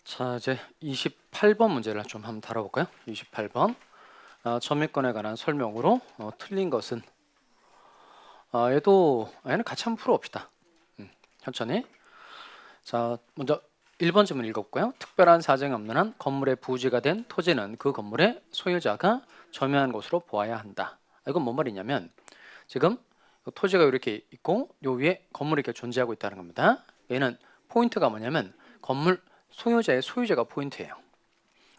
자, 이제 28번 문제를 좀 한번 다뤄볼까요? 28번. 점유권에 관한 설명으로 틀린 것은 얘는 같이 한번 풀어봅시다. 천천히. 자, 먼저 1번 질문 읽어볼까요? 특별한 사정이 없는 한 건물의 부지가 된 토지는 그 건물의 소유자가 점유한 것으로 보아야 한다. 이건 뭔 말이냐면 지금 토지가 이렇게 있고 요 위에 건물이 이렇게 존재하고 있다는 겁니다. 얘는 포인트가 뭐냐면 건물 소유자의 소유자가 포인트예요.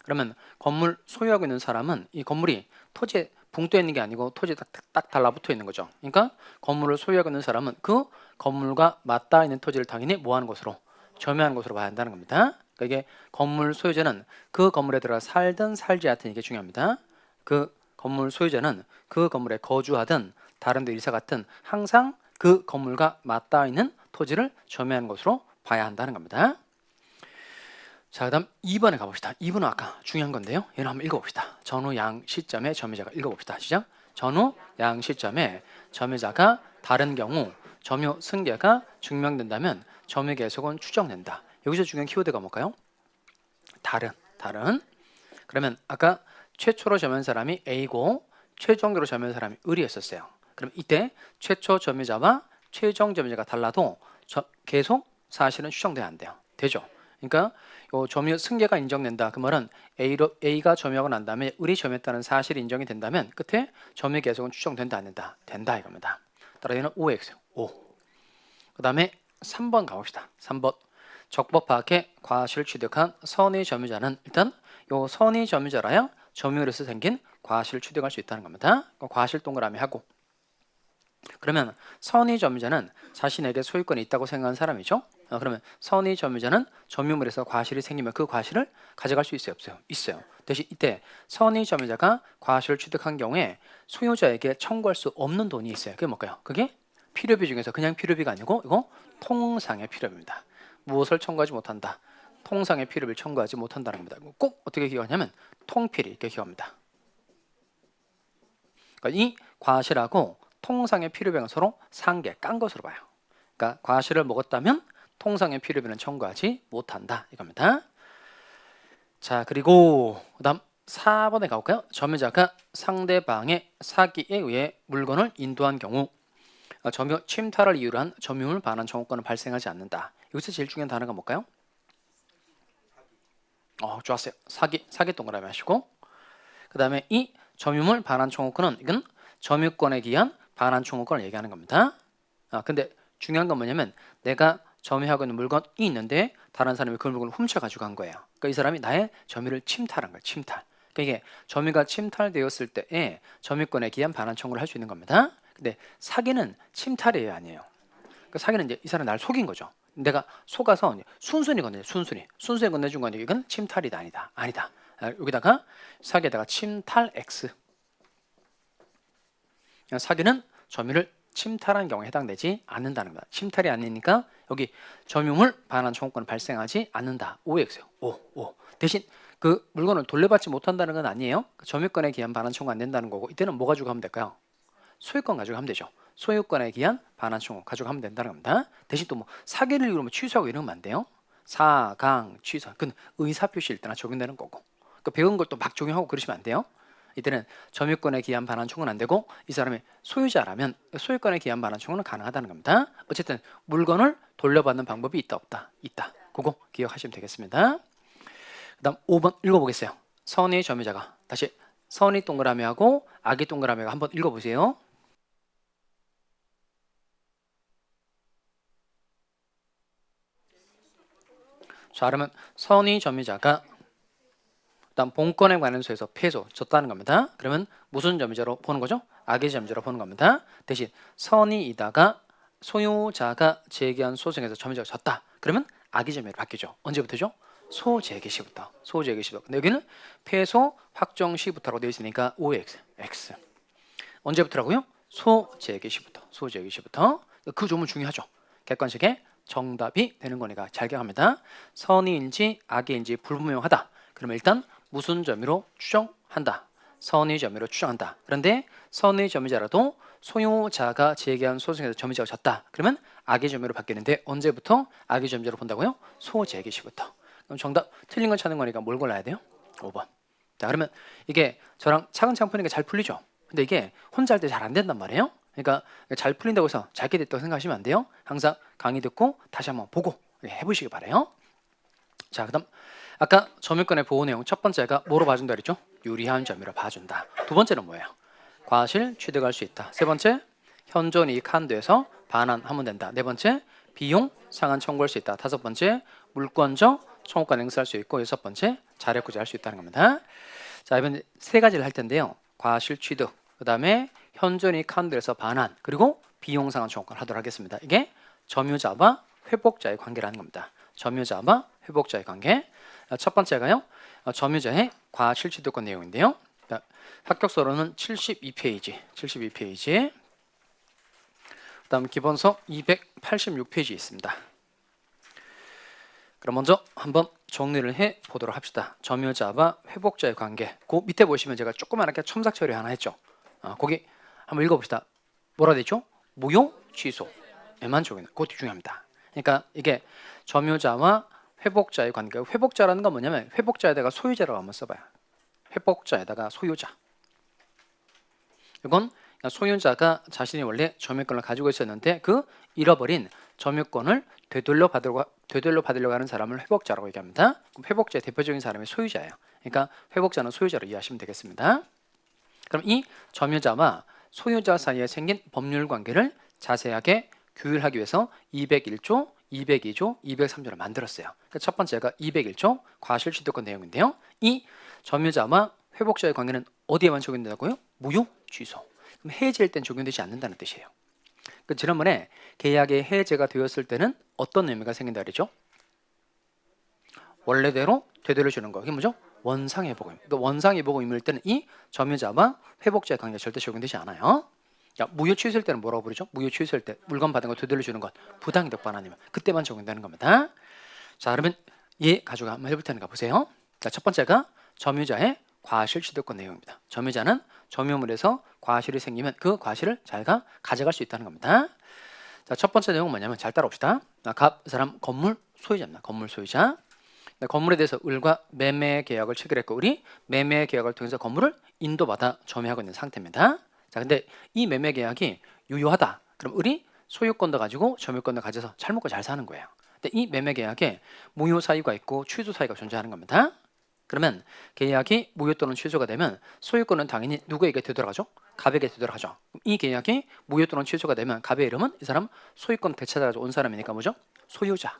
그러면 건물 소유하고 있는 사람은 이 건물이 토지에 붕떠 있는 게 아니고 토지에 딱 달라붙어 있는 거죠. 그러니까 건물을 소유하고 있는 사람은 그 건물과 맞닿아 있는 토지를 당연히 뭐 하는 것으로 점유하는 것으로 봐야 한다는 겁니다. 그러니까 이게 건물 소유자는 그 건물에 들어가 살든 살지 않든 이게 중요합니다. 그 건물 소유자는 그 건물에 거주하든 다른 데 이사 갔든 항상 그 건물과 맞닿아 있는 토지를 점유하는 것으로 봐야 한다는 겁니다. 자, 그다음 2번에 가봅시다. 2번은 아까 중요한 건데요. 얘는 한번 읽어봅시다. 전후 양 시점에 점유자가 읽어봅시다. 시작. 전후 양 시점에 점유자가 다른 경우 점유 승계가 증명된다면 점유 계속은 추정된다. 여기서 중요한 키워드가 뭘까요? 다른. 그러면 아까 최초로 점유한 사람이 A고 최종적으로 점유한 사람이 을이었었어요. 그럼 이때 최초 점유자와 최종 점유자가 달라도 계속 사실은 추정돼야 안 돼요. 되죠? 그러니까 요 점유 승계가 인정된다. 그 말은 A가 점유하고 난 다음에 을이 점유했다는 사실이 인정이 된다면 끝에 점유 계속은 추정된다 안 된다? 된다 이겁니다. 따라서 얘는 OX예요. O. 그 다음에 3번 가봅시다. 3번. 적법 파악해 과실 취득한 선의 점유자는 일단 요 선의 점유자라야 점유로서 생긴 과실을 취득할 수 있다는 겁니다. 과실 동그라미 하고 그러면 선의 점유자는 자신에게 소유권이 있다고 생각하는 사람이죠. 그러면 선의 점유자는 점유물에서 과실이 생기면 그 과실을 가져갈 수 있어요? 없어요? 있어요. 대신 이때 선의 점유자가 과실을 취득한 경우에 소유자에게 청구할 수 없는 돈이 있어요. 그게 뭘까요? 그게 필요비 중에서 그냥 필요비가 아니고 이거 통상의 필요비입니다. 무엇을 청구하지 못한다? 통상의 필요비를 청구하지 못한다는 겁니다. 꼭 어떻게 기억하냐면 통필이 이렇게 기억합니다. 그러니까 이 과실하고 통상의 필요비는 서로 상계, 깐 것으로 봐요. 그러니까 과실을 먹었다면 통상의 필요비는 청구하지 못한다 이겁니다. 자, 그리고 그다음 4번에 가볼까요? 점유자가 상대방의 사기에 의해 물건을 인도한 경우 점유 침탈을 이유로 한 점유물 반환 청구권은 발생하지 않는다. 여기서 제일 중요한 단어가 뭘까요? 좋았어요. 사기 동그라미 하시고 그 다음에 이 점유물 반환 청구권은 이건 점유권에 기한 반환 청구권을 얘기하는 겁니다. 근데 중요한 건 뭐냐면 내가 점유하고 있는 물건이 있는데 다른 사람이 그 물건을 훔쳐가지고 간 거예요. 그러니까 이 사람이 나의 점유를 침탈한 거예요. 침탈. 그러니까 이게 점유가 침탈되었을 때에 점유권에 기한 반환 청구를 할 수 있는 겁니다. 근데 사기는 침탈이 아니에요. 그러니까 사기는 이제 이 사람이 날 속인 거죠. 내가 속아서 순순히 건네, 순순히 건네준 거니까 이건 침탈이다 아니다. 여기다가 사기에다가 침탈 X. 사기는 점유를 침탈한 경우에 해당되지 않는다는 거다. 침탈이 아니니까 여기 점유물 반환 청구권은 발생하지 않는다. OX요. O. 대신 그 물건을 돌려받지 못한다는 건 아니에요. 점유권에 기한 반환 청구 안 된다는 거고 이때는 뭐 가지고 하면 될까요? 소유권 가지고 하면 되죠. 소유권에 기한 반환 청구 가지고 하면 된다는 겁니다. 대신 또 뭐 사기를 이루면 취소하고 이러면 안 돼요. 사강 취소. 그건 의사 표시일 때나 적용되는 거고. 그 배운 걸 또 막 적용하고 그러시면 안 돼요. 이때는 점유권에 기한 반환 청구는 안 되고 이 사람이 소유자라면 소유권에 기한 반환 청구는 가능하다는 겁니다. 어쨌든 물건을 돌려받는 방법이 있다 없다? 있다. 그거 기억하시면 되겠습니다. 그다음 5번 읽어보겠어요. 선의 점유자가 다시 선의 동그라미하고 악의 동그라미하고 한번 읽어보세요. 자, 그러면 선의 점유자가 일단 본권에 관련해서 패소 졌다는 겁니다. 그러면 무슨 점유자로 보는 거죠? 악의 점유자로 보는 겁니다. 대신 선의이다가 소유자가 제기한 소송에서 점유자가 졌다. 그러면 악의 점유로 바뀌죠. 언제부터죠? 소재개 시부터. 근데 여기는 패소 확정 시부터라고 되어 있으니까 OX, X. 언제부터라고요? 소재개 시부터. 그 점은 중요하죠. 객관식의 정답이 되는 거니까 잘 기억합니다. 선의인지 악의인지 불분명하다. 그러면 일단 무슨 점유로 추정한다. 선의 점유로 추정한다. 그런데 선의 점유자라도 소유자가 제기한 소송에서 점유자가 졌다. 그러면 악의 점유로 바뀌는데 언제부터 악의 점유자로 본다고요? 소재기 시부터. 그럼 정답 틀린 건 찾는 거니까 뭘 골라야 돼요? 5번. 자, 그러면 이게 저랑 차근차근 푸니까 잘 풀리죠? 근데 이게 혼자 할 때 잘 안 된단 말이에요. 그러니까 잘 풀린다고 해서 잘게 됐다고 생각하시면 안 돼요. 항상 강의 듣고 다시 한번 보고 해보시기 바래요. 자, 그다음 아까 점유권의 보호 내용 첫 번째가 뭐로 봐준다 그랬죠? 유리한 점유로 봐준다. 두 번째는 뭐예요? 과실 취득할 수 있다. 세 번째 현존 이익 한도에서 반환하면 된다. 네 번째 비용 상한 청구할 수 있다. 다섯 번째 물권적 청구권 행사할 수 있고 여섯 번째 자력구제 할 수 있다는 겁니다. 자, 이번 세 가지를 할 텐데요. 과실 취득, 그다음에 현존 이익 한도에서 반환, 그리고 비용 상한 청구권 하도록 하겠습니다. 이게 점유자와 회복자의 관계라는 겁니다. 점유자와 회복자의 관계. 첫 번째가요. 점유자의 과실 취득권 내용인데요. 합격서로는 72페이지, 72페이지. 그다음 기본서 286페이지 있습니다. 그럼 먼저 한번 정리를 해 보도록 합시다. 점유자와 회복자의 관계. 그 밑에 보시면 제가 조그맣게 첨삭 처리 하나 했죠. 거기 한번 읽어봅시다. 뭐라 되죠? 무효 취소에만 적용해. 그것도 중요합니다. 그러니까 이게 점유자와 회복자의 관계. 회복자라는 건 뭐냐면 회복자에다가 소유자라고 한번 써봐요. 회복자에다가 소유자. 이건 소유자가 자신이 원래 점유권을 가지고 있었는데 그 잃어버린 점유권을 되돌려 받으려고 하는 사람을 회복자라고 얘기합니다. 그럼 회복자의 대표적인 사람이 소유자예요. 그러니까 회복자는 소유자로 이해하시면 되겠습니다. 그럼 이 점유자와 소유자 사이에 생긴 법률 관계를 자세하게 규율하기 위해서 201조, 202조, 203조를 만들었어요. 그러니까 첫 번째가 201조 과실 취득권 내용인데요. 이 점유자와 회복자의 관계는 어디에만 적용된다고요? 무효 취소. 그럼 해지할 땐 적용되지 않는다는 뜻이에요. 그 지난번에 계약이 해제가 되었을 때는 어떤 의미가 생긴다 그랬죠? 원래대로 되돌려주는 거. 이게 뭐죠? 원상회복임. 그러니까 원상회복 의무일 때는 이 점유자와 회복자의 관계가 절대 적용되지 않아요. 야, 무효 취소일 때는 뭐라고 부르죠? 무효 취소일 때 물건 받은 거 되돌려주는 것 부당이득 반환이면 그때만 적용되는 겁니다. 자, 그러면 얘 가지고 한번 해볼 테니까 보세요. 자, 첫 번째가 점유자의 과실 취득권 내용입니다. 점유자는 점유물에서 과실이 생기면 그 과실을 자기가 가져갈 수 있다는 겁니다. 자, 첫 번째 내용은 뭐냐면 잘 따라옵시다. 그 사람 건물 소유자입니다. 건물 소유자. 건물에 대해서 을과 매매 계약을 체결했고 우리 매매 계약을 통해서 건물을 인도받아 점유하고 있는 상태입니다. 자, 근데 이 매매 계약이 유효하다. 그럼 을이 소유권도 가지고 점유권도 가져서 잘 먹고 잘 사는 거예요. 근데 이 매매 계약에 무효 사유가 있고 취소 사유가 존재하는 겁니다. 그러면 계약이 무효 또는 취소가 되면 소유권은 당연히 누구에게 되돌아가죠? 갑에게 되돌아가죠. 이 계약이 무효 또는 취소가 되면 갑의 이름은 이 사람 소유권 되찾아서 온 사람이니까 뭐죠? 소유자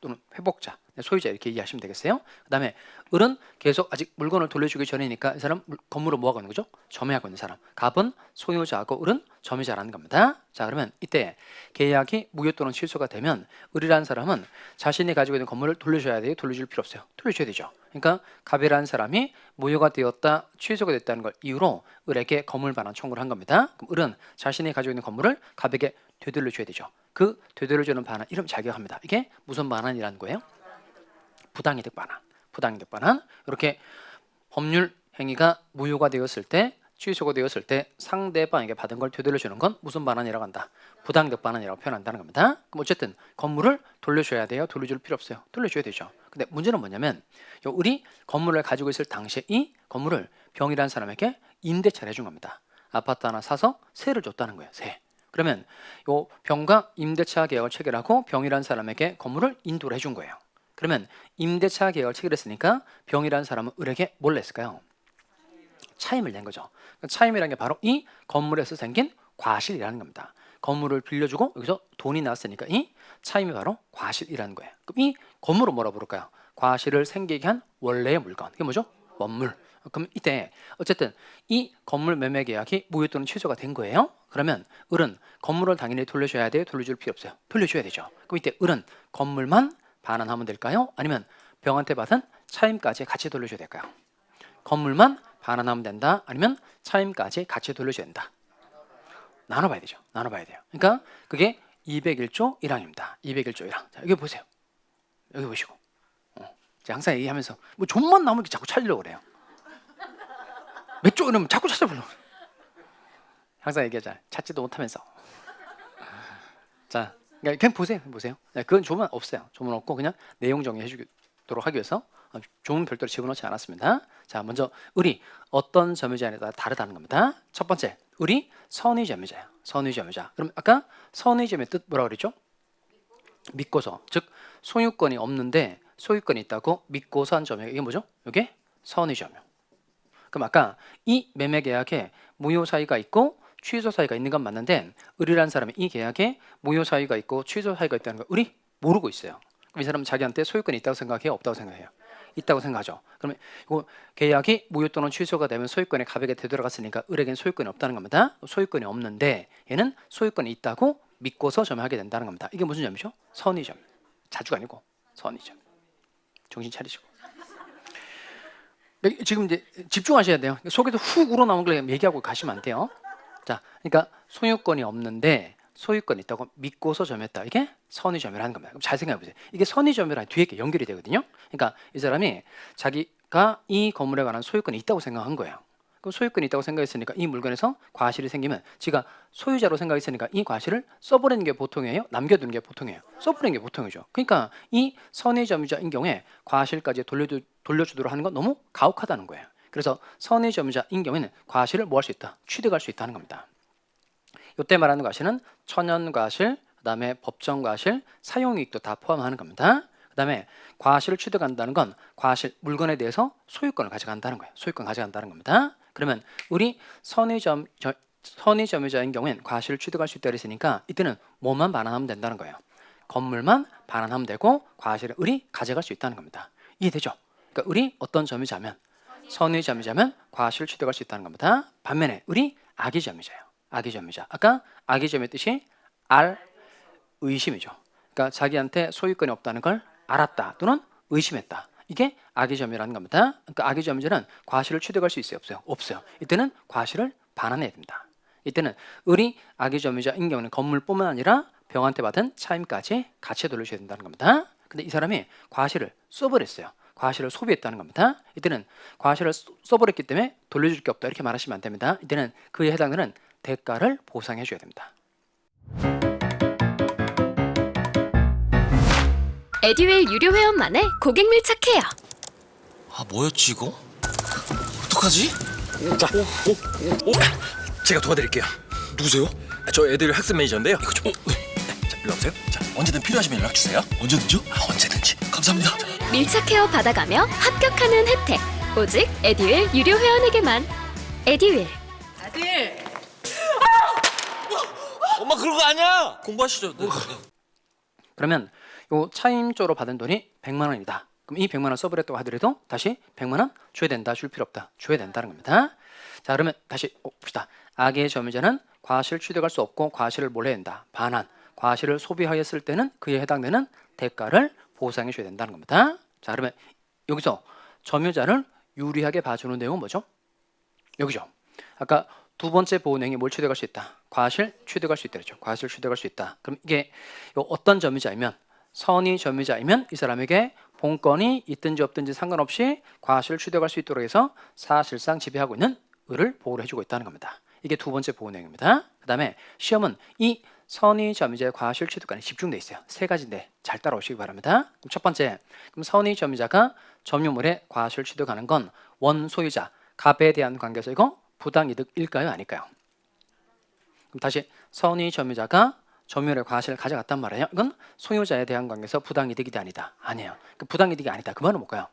또는 회복자, 소유자 이렇게 이해하시면 되겠어요. 그 다음에 을은 계속 아직 물건을 돌려주기 전이니까 이 사람 건물을 뭐하고 있는 거죠? 점유하고 있는 사람. 갑은 소유자고 을은 점유자라는 겁니다. 자, 그러면 이때 계약이 무효 또는 취소가 되면 을이라는 사람은 자신이 가지고 있는 건물을 돌려줘야 돼요? 돌려줄 필요 없어요? 돌려줘야 되죠. 그러니까 갑이라는 사람이 무효가 되었다, 취소가 됐다는 걸 이유로 을에게 건물 반환 청구를 한 겁니다. 그럼 을은 자신이 가지고 있는 건물을 갑에게 되돌려줘야 되죠. 그 되돌려주는 반환 이름 잘 기억합니다. 이게 무슨 반환이라는 거예요? 부당이득 반환. 부당이득 반환. 이렇게 법률 행위가 무효가 되었을 때 취소가 되었을 때 상대방에게 받은 걸 되돌려주는 건 무슨 반환이라고 한다? 부당이득 반환이라고 표현한다는 겁니다. 그럼 어쨌든 건물을 돌려줘야 돼요? 돌려줄 필요 없어요? 돌려줘야 되죠. 근데 문제는 뭐냐면 을이 건물을 가지고 있을 당시에 이 건물을 병이라는 사람에게 임대차를 해준 겁니다. 아파트 하나 사서 세를 줬다는 거예요. 세. 그러면 요 병과 임대차 계약을 체결하고 병이라는 사람에게 건물을 인도를 해준 거예요. 그러면 임대차 계약을 체결했으니까 병이라는 사람은 을에게 뭘 냈을까요? 차임을 낸 거죠. 차임이라는 게 바로 이 건물에서 생긴 과실이라는 겁니다. 건물을 빌려주고 여기서 돈이 나왔으니까 이 차임이 바로 과실이라는 거예요. 그럼 이 건물을 뭐라 부를까요? 과실을 생기게 한 원래의 물건. 그게 뭐죠? 원물. 그럼 이때 어쨌든 이 건물 매매 계약이 무효 또는 취소가 된 거예요. 그러면 을은 건물을 당연히 돌려줘야 돼요? 돌려줄 필요 없어요? 돌려줘야 되죠. 그럼 이때 을은 건물만 반환하면 될까요? 아니면 병한테 받은 차임까지 같이 돌려줘야 될까요? 건물만 반환하면 된다. 아니면 차임까지 같이 돌려줘야 된다. 나눠봐야 되죠. 나눠봐야 돼요. 그러니까 그게 201조 1항입니다. 201조 1항. 자, 여기 보세요. 여기 보시고. 제가 항상 얘기하면서 뭐 좀만 나오면 자꾸 찾으려고 그래요. 몇 조 이러면 자꾸 찾아보려고. 항상 얘기하잖아요. 찾지도 못하면서. 자, 그냥 보세요. 보세요. 그건 조문 없어요. 조문 없고 그냥 내용 정리해 주기 있도록 하기 위해서 조문 별도로 집어넣지 않았습니다. 자, 먼저 을이 어떤 점유자에 따라 다르다는 겁니다. 첫 번째, 을이 선의점유자예요. 선의점유자. 그럼 아까 선의점의 뜻 뭐라고 그랬죠? 믿고서, 즉 소유권이 없는데 소유권이 있다고 믿고서 한 점유. 이게 뭐죠? 이게 선의점유. 그럼 아까 이 매매 계약에 무효 사유가 있고 취소 사유가 있는 건 맞는데 을이라는 사람이 이 계약에 무효 사유가 있고 취소 사유가 있다는 걸 을이 모르고 있어요. 그럼 이 사람은 자기한테 소유권이 있다고 생각해요? 없다고 생각해요? 있다고 생각하죠. 그러면 이거 계약이 무효 또는 취소가 되면 소유권이 갑에게 되돌아갔으니까 을에게는 소유권이 없다는 겁니다. 소유권이 없는데 얘는 소유권이 있다고 믿고서 점유하게 된다는 겁니다. 이게 무슨 점이죠? 선의점. 자주가 아니고 선의점. 정신 차리시고. 지금 이제 집중하셔야 돼요. 속에서 훅 우러나온 걸 얘기하고 가시면 안 돼요. 자, 그러니까 소유권이 없는데 소유권이 있다고 믿고서 점유했다. 이게 선의점유라는 겁니다. 그럼 잘 생각해 보세요. 이게 선의점유랑 뒤에 이렇게 연결이 되거든요. 그러니까 이 사람이 자기가 이 건물에 관한 소유권이 있다고 생각한 거예요. 그럼 소유권이 있다고 생각했으니까 이 물건에서 과실이 생기면 지가 소유자로 생각했으니까 이 과실을 써버리는 게 보통이에요? 남겨두는 게 보통이에요? 써버리는 게 보통이죠. 그러니까 이 선의점유자인 경우에 과실까지 돌려주도록 하는 건 너무 가혹하다는 거예요. 그래서 선의점유자인 경우에는 과실을 뭐 할 수 있다? 취득할 수 있다는 겁니다. 이때 말하는 과실은 천연과실, 그 다음에 법정과실, 사용이익도 다 포함하는 겁니다. 그 다음에 과실을 취득한다는 건 과실, 물건에 대해서 소유권을 가져간다는 거예요. 소유권 가져간다는 겁니다. 그러면 우리 선의점유자인 경우엔 과실을 취득할 수 있다 그랬으니까 이때는 뭐만 반환하면 된다는 거예요. 건물만 반환하면 되고 과실을 을이 가져갈 수 있다는 겁니다. 이해되죠? 그러니까 을이 어떤 점유자면 선의점유자면 과실을 취득할 수 있다는 겁니다. 반면에 을이 악의점유자예요. 악의점유자. 아까 악의점의 뜻이 의심이죠. 그러니까 자기한테 소유권이 없다는 걸 알았다 또는 의심했다. 이게 악의점유라는 겁니다. 그러니까 악의점유자는 과실을 취득할 수 있어요? 없어요? 없어요. 이때는 과실을 반환해야 됩니다. 이때는 을이 악의점유자인 경우는 건물뿐만 아니라 병한테 받은 차임까지 같이 돌려줘야 된다는 겁니다. 근데 이 사람이 과실을 써버렸어요. 과실을 소비했다는 겁니다. 이때는 과실을 써버렸기 때문에 돌려줄 게 없다 이렇게 말하시면 안 됩니다. 이때는 그에 해당되는 대가를 보상해 줘야 됩니다. 에듀윌 유료 회원만의 고객 밀착해요. 아 뭐였지 이거? 어떡하지? 자, 제가 도와드릴게요. 누구세요? 저 애들 학습 매니저인데요. 이거 좀. 자, 일로 오세요. 자, 언제든 필요하시면 연락 주세요. 언제든지요? 언제든지. 감사합니다. 밀착 케어 받아가며 합격하는 혜택. 오직 에듀윌 유료 회원에게만. 에듀윌. 아들, 엄마 그런 거 아니야. 공부하시죠. 네. 그러면 요 차임조로 받은 돈이 100만 원이다. 그럼 이 100만 원 써버렸다고 하더라도 다시 100만 원 줘야 된다, 줄 필요 없다, 줘야 된다는 겁니다. 자, 그러면 다시 봅시다. 악의 점유자는 과실 취득할 수 없고 과실을 뭘 해야 된다? 반환. 과실을 소비하였을 때는 그에 해당되는 대가를 보상해 줘야 된다는 겁니다. 자, 그러면 여기서 점유자를 유리하게 봐주는 내용은 뭐죠? 여기죠. 아까 두 번째 보호 내용이 뭘 취득할 수 있다? 과실 취득할 수 있다 그랬죠. 과실 취득할 수 있다. 그럼 이게 어떤 점유자이면 선의 점유자이면 이 사람에게 본건이 있든지 없든지 상관없이 과실을 취득할 수 있도록 해서 사실상 지배하고 있는 을을 보호를 해주고 있다는 겁니다. 이게 두 번째 보호 내용입니다. 그 다음에 시험은 이 선의 점유자의 과실 취득관에 집중돼 있어요. 세 가지인데 잘 따라오시기 바랍니다. 그럼 첫 번째, 그럼 선의 점유자가 점유물의 과실 취득하는 건 원소유자 갑에 대한 관계에서 이거 부당이득일까요? 아닐까요? 그럼 다시 선의 점유자가 점유물의 과실을 가져갔단 말이에요. 이건 소유자에 대한 관계에서 부당이득이다 아니다? 아니에요. 그 부당이득이 아니다. 그 말은 뭘까요?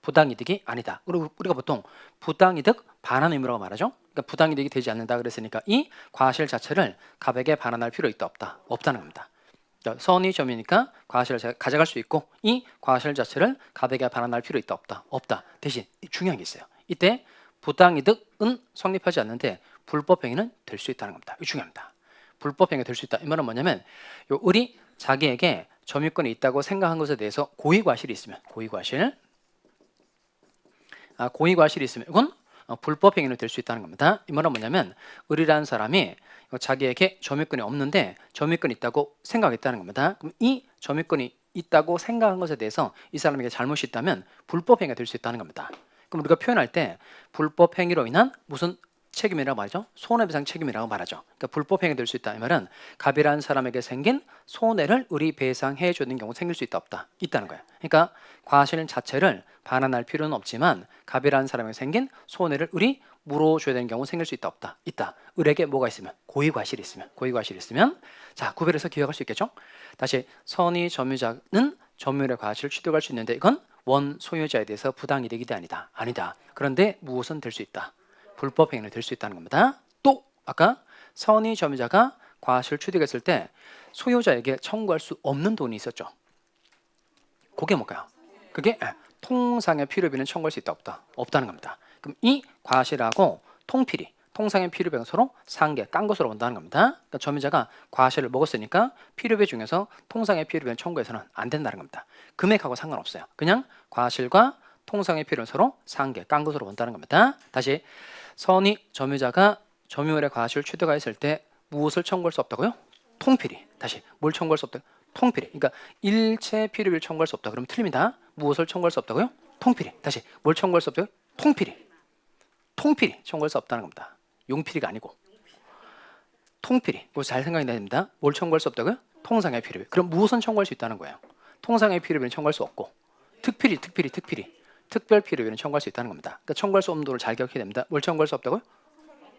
부당이득이 아니다. 우리가 보통 부당이득 반환 의무라고 말하죠. 그러니까 부당이득이 되지 않는다 그랬으니까 이 과실 자체를 갑에게 반환할 필요 있다 없다? 없다는 겁니다. 선의 점유니까 과실을 가져갈 수 있고 이 과실 자체를 갑에게 반환할 필요 있다 없다? 없다. 대신 중요한 게 있어요. 이때 부당이득은 성립하지 않는데 불법행위는 될 수 있다는 겁니다. 이거 중요합니다. 불법행위가 될 수 있다. 이 말은 뭐냐면 요 을이 자기에게 점유권이 있다고 생각한 것에 대해서 고의과실이 있으면 고의과실이 있으면 이건 불법행위는 될 수 있다는 겁니다. 이 말은 뭐냐면 을이라는 사람이 자기에게 점유권이 없는데 점유권이 있다고 생각했다는 겁니다. 그럼 이 점유권이 있다고 생각한 것에 대해서 이 사람에게 잘못이 있다면 불법행위가 될 수 있다는 겁니다. 그럼 우리가 표현할 때 불법행위로 인한 무슨 책임이라고 말하죠. 손해배상 책임이라고 말하죠. 그러니까 불법행위 될 수 있다. 이 말은 갑이라는 사람에게 생긴 손해를 의리 배상해 주는 경우 생길 수 있다 없다. 있다는 거예요. 그러니까 과실 자체를 반환할 필요는 없지만 갑이라는 사람에게 생긴 손해를 의리 물어줘야 되는 경우 생길 수 있다 없다. 있다. 을에게 뭐가 있으면 고의과실이 있으면 자 구별해서 기억할 수 있겠죠. 다시 선의 점유자는 점유율의 과실을 취득할 수 있는데 이건 원 소유자에 대해서 부당이득이 아니다. 그런데 무엇은 될 수 있다. 불법 행위는 될 수 있다는 겁니다. 또 아까 선의 점유자가 과실 취득했을 때 소유자에게 청구할 수 없는 돈이 있었죠. 그게 뭘까요? 그게 통상의 필요비는 청구할 수 있다 없다. 없다는 겁니다. 그럼 이 과실하고 통필이 통상의 필요비가 서로 상계 깐 것으로 본다는 겁니다. 그러니까 점유자가 과실을 먹었으니까 필요비 중에서 통상의 필요비는 청구해서는 안 된다는 겁니다. 금액하고 상관없어요. 그냥 과실과 통상의 필요는 서로 상계 깐 것으로 본다는 겁니다. 다시 선의 점유자가 점유율의 과실을 취득하였을 때 무엇을 청구할 수 없다고요? 통필이. 다시 뭘 청구할 수 없다? 통필이. 그러니까 일체 필요비를 청구할 수 없다. 그럼 틀립니다. 무엇을 청구할 수 없다고요? 통필이. 다시 뭘 청구할 수 없다고요? 통필이 청구할 수 없다는 겁니다. 용필이가 아니고 통필이. 그거 잘 생각해야 됩니다. 뭘 청구할 수 없다고요? 통상의 필요비. 그럼 무엇은 청구할 수 있다는 거예요? 통상의 필요비는 청구할 수 없고 특필이 특별 필요비는 청구할 수 있다는 겁니다. 그러니까 청구할 수 없는 도를 잘 기억해야 됩니다. 뭘 청구할 수 없다고요?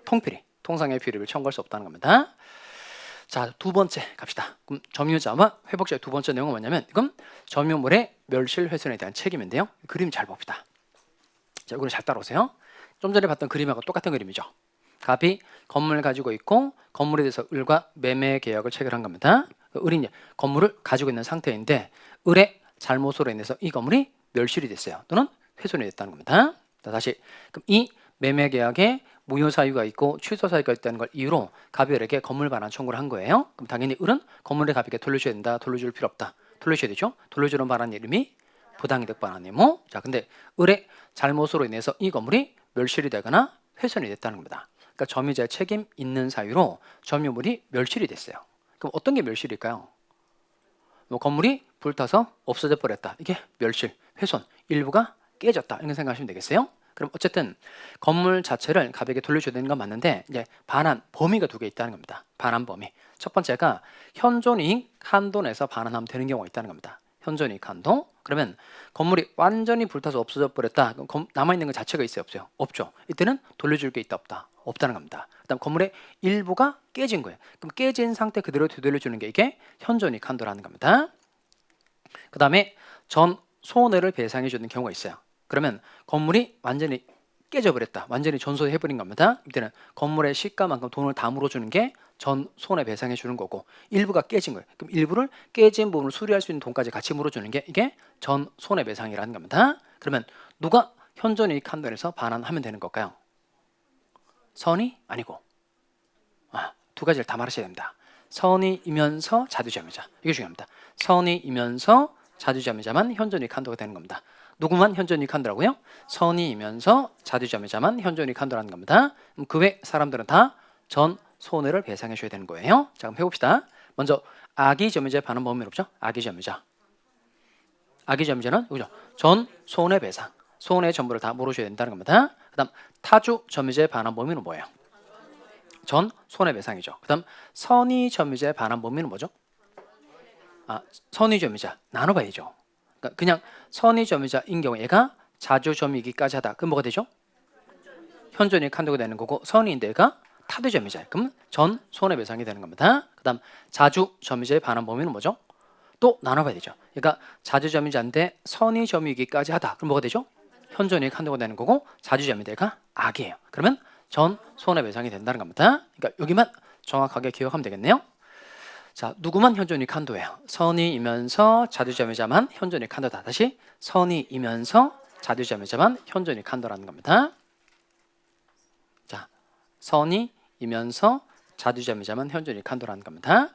통필이. 통상의 필요비를 청구할 수 없다는 겁니다. 자, 두 번째 갑시다. 그럼 점유자와 회복자의 두 번째 내용은 뭐냐면 이건 점유물의 멸실 훼손에 대한 책임인데요. 그림 잘 봅시다. 자, 이거를 잘 따라오세요. 좀 전에 봤던 그림하고 똑같은 그림이죠. 갑이 건물을 가지고 있고 건물에 대해서 을과 매매 계약을 체결한 겁니다. 을이 건물을 가지고 있는 상태인데 을의 잘못으로 인해서 이 건물이 멸실이 됐어요. 또는 훼손이 됐다는 겁니다. 다시 그럼 이 매매 계약에 무효 사유가 있고 취소 사유가 있다는 걸 이유로 갑이 을에게 건물 반환 청구를 한 거예요. 그럼 당연히 을은 건물을 갑에게 돌려줘야 된다. 돌려줄 필요 없다. 돌려줘야 되죠. 돌려주는 반환 이름이 부당이득 반환이모. 자, 근데 을의 잘못으로 인해서 이 건물이 멸실이 되거나 훼손이 됐다는 겁니다. 그러니까 점유자의 책임 있는 사유로 점유물이 멸실이 됐어요. 그럼 어떤 게 멸실일까요? 뭐 건물이 불타서 없어져 버렸다. 이게 멸실, 훼손, 일부가 깨졌다. 이렇게 생각하시면 되겠어요. 그럼 어쨌든 건물 자체를 갑에게 돌려줘야 되는 건 맞는데 이제 반환 범위가 두 개 있다는 겁니다. 반환 범위. 첫 번째가 현존이익 한도 내에서 반환하면 되는 경우가 있다는 겁니다. 현존이익 한도. 그러면 건물이 완전히 불타서 없어져 버렸다. 그럼 남아있는 것 자체가 있어요? 없어요? 없죠. 이때는 돌려줄 게 있다 없다? 없다는 겁니다. 그다음 건물의 일부가 깨진 거예요. 그럼 깨진 상태 그대로 되돌려주는 게 이게 현존이익 한도라는 겁니다. 그 다음에 전 손해를 배상해 주는 경우가 있어요. 그러면 건물이 완전히 깨져버렸다. 완전히 전소해버린 겁니다. 이때는 건물의 시가만큼 돈을 다 물어주는 게 전 손해 배상해 주는 거고 일부가 깨진 거예요. 그럼 일부를 깨진 부분을 수리할 수 있는 돈까지 같이 물어주는 게 이게 전 손해 배상이라는 겁니다. 그러면 누가 현존이익 한도에서 반환하면 되는 걸까요? 선의 아니고 두 가지를 다 말하셔야 됩니다. 선의이면서 자주점유자. 이게 중요합니다. 선의이면서 자주점유자만 현존이익 한도가 되는 겁니다. 누구만 현존이익 한도라고요? 선의이면서 자주점유자만 현존이익 한도라는 겁니다. 그 외 사람들은 다 전 손해를 배상해 줘야 되는 거예요. 자, 그럼 해봅시다. 먼저 악의점유자의 반환 범위는 없죠? 악의점유자. 악의점유자는 그죠? 전 손해배상. 손해 전부를 다 물어줘야 된다는 겁니다. 그 다음 타주점유자의 반환 범위는 뭐예요? 전 손해배상이죠. 그 다음 선의점유자의 반환 범위는 뭐죠? 선의점유자 나눠봐야죠. 그러니까 그냥 선의점유자인 경우 얘가 자주점유이기까지 하다. 그럼 뭐가 되죠? 현존이익 한도가 되는 거고 선의인데 얘가 타주점유자. 그럼 전 손해배상이 되는 겁니다. 그 다음 자주점유자의 반환 범위는 뭐죠? 또 나눠봐야 되죠. 그러니까 자주점유자인데 선의점유이기까지 하다. 그럼 뭐가 되죠? 현존이익 한도가 되는 거고 자주점유자가 악이에요. 그러면 전 손해배상이 된다는 겁니다. 그러니까 여기만 정확하게 기억하면 되겠네요. 자, 누구만 현존이익 한도예요? 선의이면서 자주점유자만 현존이익 한도다. 다시 선의이면서 자주점유자만 현존이익 한도라는 겁니다. 자, 선의이면서 자주점유자만 현존이익 한도라는 겁니다.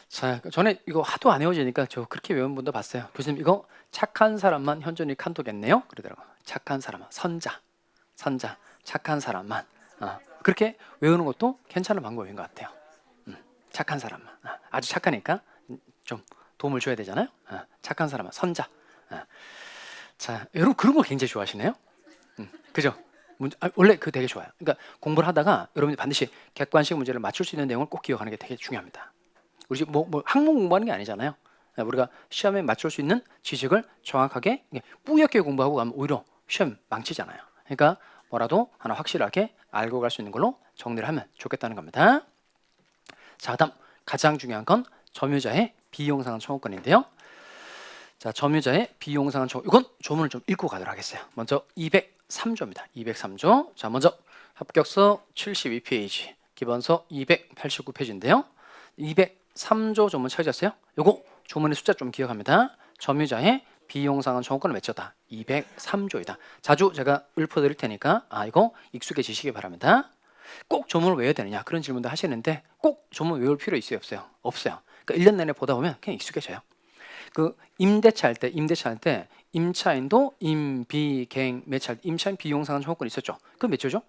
자, 전에 이거 하도 안 외워지니까 저 그렇게 외운 분도 봤어요. 교수님 이거 착한 사람만 현존이익 한도겠네요. 그러더라고요. 착한 사람만, 선자, 착한 사람만. 그렇게 외우는 것도 괜찮은 방법인 것 같아요. 착한 사람만. 아주 착하니까 좀 도움을 줘야 되잖아요. 착한 사람만, 선자. 자, 여러분 그런 거 굉장히 좋아하시네요. 그죠? 원래 그 되게 좋아요. 그러니까 공부를 하다가 여러분이 반드시 객관식 문제를 맞출 수 있는 내용을 꼭 기억하는 게 되게 중요합니다. 우리 지금 뭐 학문 공부하는 게 아니잖아요. 우리가 시험에 맞출 수 있는 지식을 정확하게 뿌옇게 공부하고 가면 오히려 시험 망치잖아요. 그러니까 뭐라도 하나 확실하게 알고 갈 수 있는 걸로 정리를 하면 좋겠다는 겁니다. 자, 다음 가장 중요한 건 점유자의 비용상환 청구권인데요. 자, 점유자의 비용상환 청구, 이건 조문을 좀 읽고 가도록 하겠어요. 먼저 203조입니다. 203조. 자, 먼저 합격서 72페이지, 기본서 289페이지인데요. 203조 조문 찾으셨어요? 요거 조문의 숫자 좀 기억합니다. 점유자의 비용상환 청구권을 맺혔다. 203조이다. 자주 제가 읊어드릴 테니까 이거 익숙해지시기 바랍니다. 꼭 조문을 외워야 되느냐 그런 질문도 하시는데 꼭 조문 외울 필요 있어요, 없어요? 없어요. 그러니까 1년 내내 보다 보면 그냥 익숙해져요. 그 임대차 할 때 임차인도 임비갱 매차할 때 임차인 비용상환 청구권 있었죠. 그럼 몇 조죠?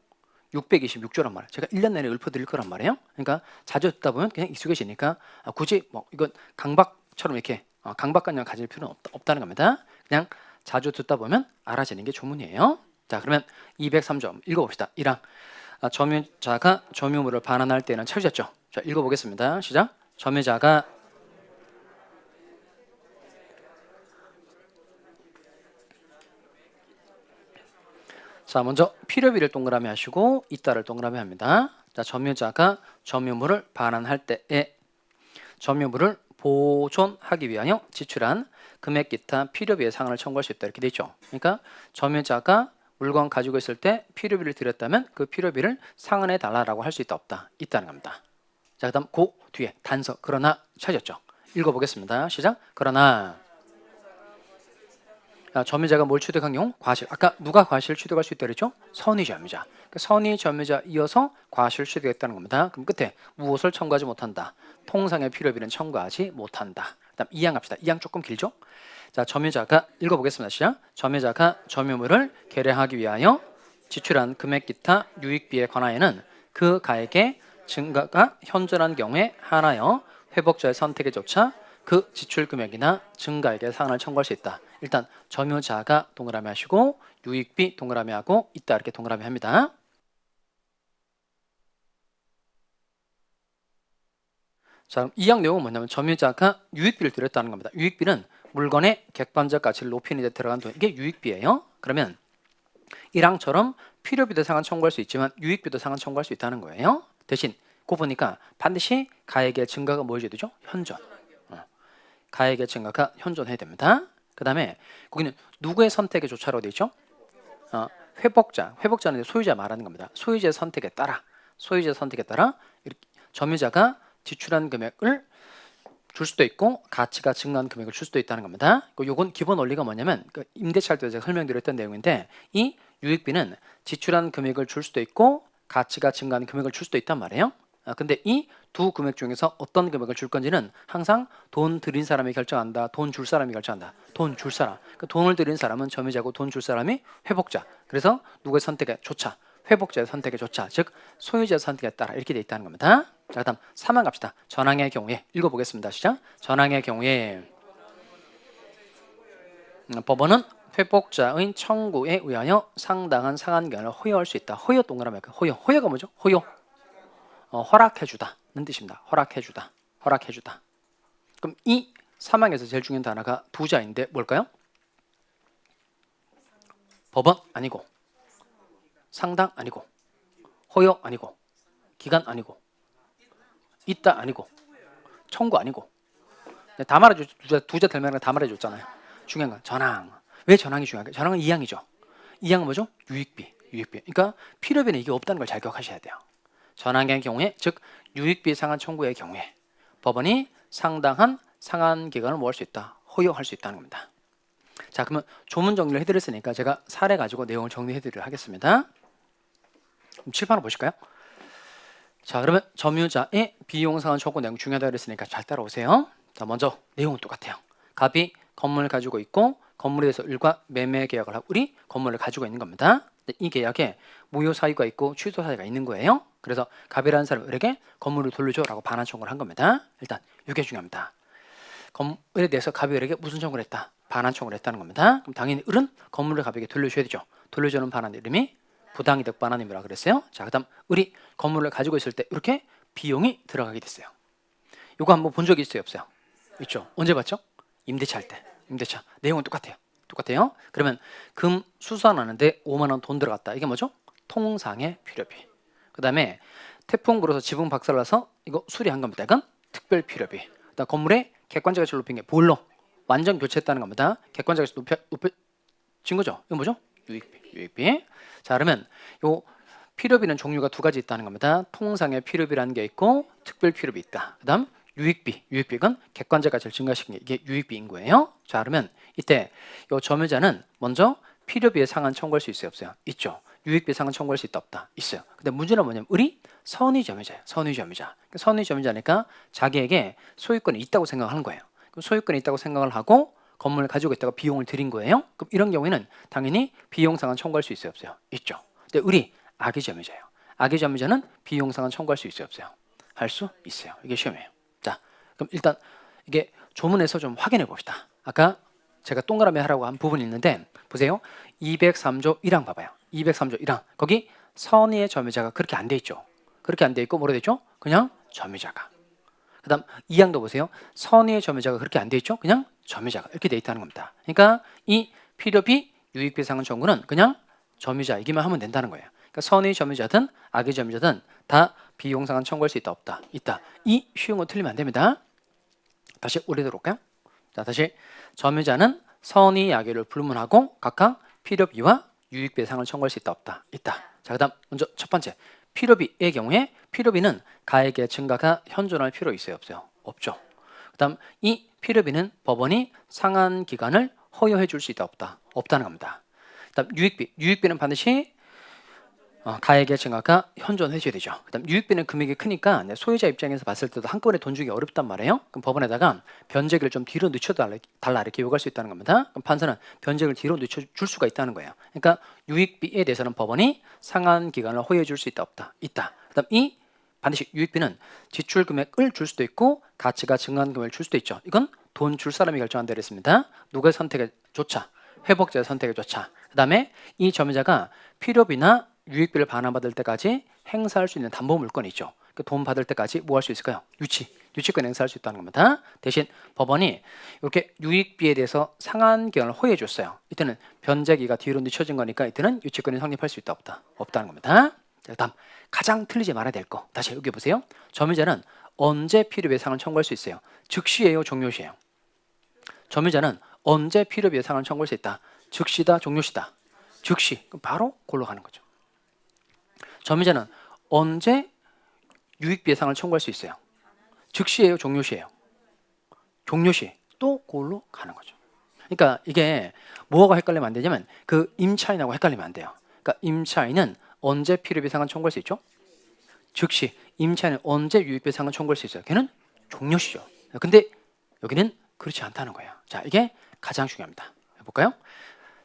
626조란 말이에요. 제가 1년 내내 읊어드릴 거란 말이에요. 그러니까 자주 듣다 보면 그냥 익숙해지니까 굳이 뭐 이건 강박처럼 이렇게 강박관념 가질 필요는 없다는 겁니다. 그냥 자주 듣다 보면 알아지는 게 조문이에요. 자, 그러면 203조 읽어봅시다. 1항 점유자가 점유물을 반환할 때는 찾으셨죠? 자, 읽어보겠습니다. 시작. 점유자가 자, 먼저 필요비를 동그라미 하시고 있다를 동그라미 합니다. 자, 점유자가 점유물을 반환할 때에 점유물을 보존하기 위하여 지출한 금액 기타 필요비의 상환을 청구할 수 있다 이렇게 돼 있죠. 그러니까 점유자가 물건 가지고 있을 때 필요비를 드렸다면 그 필요비를 상환해 달라라고 할 수 있다 없다 있다는 겁니다. 자, 그다음 그 뒤에 단서 그러나 찾았죠. 읽어보겠습니다. 시작. 그러나 점유자가 뭘 취득한 경우 과실. 아까 누가 과실을 취득할 수 있다 그랬죠? 선의 점유자. 그러니까 선의 점유자 이어서 과실을 취득했다는 겁니다. 그럼 끝에 무엇을 청구하지 못한다. 통상의 필요비는 청구하지 못한다. 그다음 2항 갑시다. 2항 조금 길죠? 자, 점유자가 읽어보겠습니다. 시작. 점유자가 점유물을 계량하기 위하여 지출한 금액 기타 유익비에 관하여는 그 가액의 증가가 현존한 경우에 한하여 회복자의 선택에 조차 그 지출 금액이나 증가액의 상환을 청구할 수 있다. 일단 점유자가 동그라미 하시고 유익비 동그라미 하고 있다 이렇게 동그라미 합니다. 자, 그럼 이항 내용은 뭐냐면 점유자가 유익비를 드렸다는 겁니다. 유익비는 물건의 객관적 가치를 높이는 데 들어간 돈, 이게 유익비예요. 그러면 1항처럼 필요비도 상환 청구할 수 있지만 유익비도 상환 청구할 수 있다는 거예요. 대신 그 보니까 반드시 가액의 증가가 뭐 해줘야 되죠? 현존. 가액의 증가가 현존해야 됩니다. 그 다음에 거기는 누구의 선택에 조차로 되어 있죠? 회복자는 소유자 말하는 겁니다. 소유자의 선택에 따라 이렇게 점유자가 지출한 금액을 줄 수도 있고 가치가 증가한 금액을 줄 수도 있다는 겁니다. 이건 기본 원리가 뭐냐면 임대차 할 때 제가 설명드렸던 내용인데 이 유익비는 지출한 금액을 줄 수도 있고 가치가 증가한 금액을 줄 수도 있단 말이에요. 근데 이 두 금액 중에서 어떤 금액을 줄 건지는 항상 돈 드린 사람이 결정한다. 돈 줄 사람이 결정한다. 돈 줄 사람. 그 돈을 드린 사람은 점유자고 돈 줄 사람이 회복자. 그래서 누구의 선택에 조차, 회복자의 선택에 조차, 즉 소유자의 선택에 따라 이렇게 돼 있다는 겁니다. 자, 그다음 3항 갑시다. 전항의 경우에 읽어보겠습니다. 시작. 전항의 경우에 법원은 회복자의 청구에 의하여 상당한 상환권을 허용할 수 있다. 허용 동그라미 할까요? 허용가 뭐죠? 허용. 허락해주다는 뜻입니다. 허락해주다. 그럼 이 3항에서 제일 중요한 단어가 두 자인데 뭘까요? 법원 아니고, 상당 아니고, 허용 아니고, 기간 아니고, 있다 아니고, 청구 아니고. 다 말해줘. 두자 들면 다 말해줬잖아요. 중요한 건 전항. 왜 전항이 중요한가요? 전항은 2항이죠. 2항은 뭐죠? 유익비. 그러니까 필요비는 이게 없다는 걸 잘 기억하셔야 돼요. 전항의 경우에, 즉 유익비 상환 청구의 경우에 법원이 상당한 상환 기간을 뭐 할 수 있다? 허용할 수 있다는 겁니다. 자, 그러면 조문 정리를 해드렸으니까 제가 사례 가지고 내용을 정리해드리도록 하겠습니다. 그럼 칠판을 보실까요? 자, 그러면 점유자의 비용 상환 청구 내용 중요하다고 그랬으니까 잘 따라오세요. 자, 먼저 내용은 똑같아요. 갑이 건물을 가지고 있고 건물에 대해서 을과 매매 계약을 하고 우리 건물을 가지고 있는 겁니다. 이 계약에 무효 사유가 있고 취소 사유가 있는 거예요. 그래서 갑이라는 사람이 을에게 건물을 돌려줘라고 반환 청구를 한 겁니다. 일단 이게 중요합니다. 건물에 대해서 갑이 을에게 무슨 청구를 했다? 반환 청구를 했다는 겁니다. 그럼 당연히 을은 건물을 갑에게 돌려줘야 되죠. 돌려주는 반환 이름이 부당이득 반환임이라 그랬어요. 자, 그다음 우리 건물을 가지고 있을 때 이렇게 비용이 들어가게 됐어요. 이거 한번 본 적이 있어요, 없어요? 있죠. 언제 봤죠? 임대차 할 때. 임대차. 내용은 똑같아요. 똑같아요. 그러면 금 수선하는데 5만 원 돈 들어갔다. 이게 뭐죠? 통상의 필요비. 그다음에 태풍 불어서 지붕 박살나서 이거 수리한 겁니다. 이건 특별 필요비. 그다음 건물의 객관적 가치를 높인 게 보일러 완전 교체했다는 겁니다. 객관적 가치 높여진 거죠. 이거 뭐죠? 유익비. 자, 그러면 요 필요비는 종류가 두 가지 있다는 겁니다. 통상의 필요비라는 게 있고 특별 필요비 있다. 그다음 유익비는 객관적 가치를 증가시킨 게 이게 유익비인 거예요. 자, 그러면 이때 요 점유자는 먼저 필요비의 상한 청구할 수 있어요, 없어요? 있죠. 유익비 상한 청구할 수 있다, 없다? 있어요. 근데 문제는 뭐냐면 우리 선의 점유자예요. 선의 점유자. 선의 점유자니까 자기에게 소유권이 있다고 생각하는 거예요. 그럼 소유권이 있다고 생각을 하고 건물을 가지고 있다가 비용을 들인 거예요. 그럼 이런 경우에는 당연히 비용 상한 청구할 수 있어요, 없어요? 있죠. 근데 우리 악의 점유자예요. 악의 점유자는 비용 상한 청구할 수 있어요, 없어요? 할 수 있어요. 이게 시험이에요. 자, 그럼 일단 이게 조문에서 좀 확인해 봅시다. 아까 제가 동그라미 하라고 한 부분이 있는데 보세요. 203조 1항 봐봐요. 203조 1항. 거기 선의의 점유자가 그렇게 안 돼 있죠. 그렇게 안 돼 있고 뭐로 돼 있죠? 그냥 점유자가. 그다음 2항도 보세요. 선의의 점유자가 그렇게 안 돼 있죠? 그냥 점유자가 이렇게 돼 있다는 겁니다. 그러니까 이 필요비 유익비 상한 청구는 그냥 점유자이기만 하면 된다는 거예요. 그러니까 선의 점유자든 악의 점유자든 다 비용 상한 청구할 수 있다, 없다? 있다. 이 쉬운 거 틀리면 안 됩니다. 다시 올리도록 할까요? 자, 다시 점유자는 선의 악의를 불문하고 각각 필요비와 유익비의 상을 청구할 수 있다, 없다? 있다. 자, 그다음 먼저 첫 번째 필요비의 경우에 필요비는 가액의 증가가 현존할 필요 있어요, 없어요? 없죠. 그다음 이 필요비는 법원이 상한 기간을 허용해 줄 수 있다, 없다? 없다는 겁니다. 그다음 유익비는 반드시 가액의 증가가 현존해줘야 되죠. 그다음 유익비는 금액이 크니까 소유자 입장에서 봤을 때도 한꺼번에 돈 주기 어렵단 말이에요. 그럼 법원에다가 변제기를 좀 뒤로 늦춰달라 이렇게 요구할 수 있다는 겁니다. 그럼 판사는 변제기를 뒤로 늦춰줄 수가 있다는 거예요. 그러니까 유익비에 대해서는 법원이 상한 기간을 허용해 줄 수 있다, 없다? 있다. 그다음 이 반드시 유익비는 지출 금액을 줄 수도 있고 가치가 증가한 금액을 줄 수도 있죠. 이건 돈 줄 사람이 결정한다 그랬습니다. 누구의 선택에 조차, 회복자의 선택에 조차. 그다음에 이 점유자가 필요비나 유익비를 반환받을 때까지 행사할 수 있는 담보 물건이 있죠. 그 돈 받을 때까지 뭐 할 수 있을까요? 유치권 행사할 수 있다는 겁니다. 대신 법원이 이렇게 유익비에 대해서 상한 기간을 허용해 줬어요. 이때는 변제기가 뒤로 늦춰진 거니까 이때는 유치권이 성립할 수 있다, 없다? 없다는 겁니다. 자, 다음 가장 틀리지 말아야 될 거. 다시 여기 보세요. 점유자는 언제 필요비의 상을 청구할 수 있어요? 즉시예요, 종료시예요? 점유자는 언제 필요비의 상을 청구할 수 있다? 즉시다, 종료시다? 즉시. 그럼 바로 골로 가는 거죠. 점유자는 언제 유익비의 상을 청구할 수 있어요? 즉시예요, 종료시예요? 종료시. 또 그걸로 가는 거죠. 그러니까 이게 뭐가 헷갈리면 안 되냐면 그 임차인하고 헷갈리면 안 돼요. 그러니까 임차인은 언제 필요비 상을 청구할 수 있죠? 즉시. 임차인은 언제 유익비 상을 청구할 수 있어요? 걔는 종료시죠. 근데 여기는 그렇지 않다는 거예요. 자, 이게 가장 중요합니다. 해볼까요?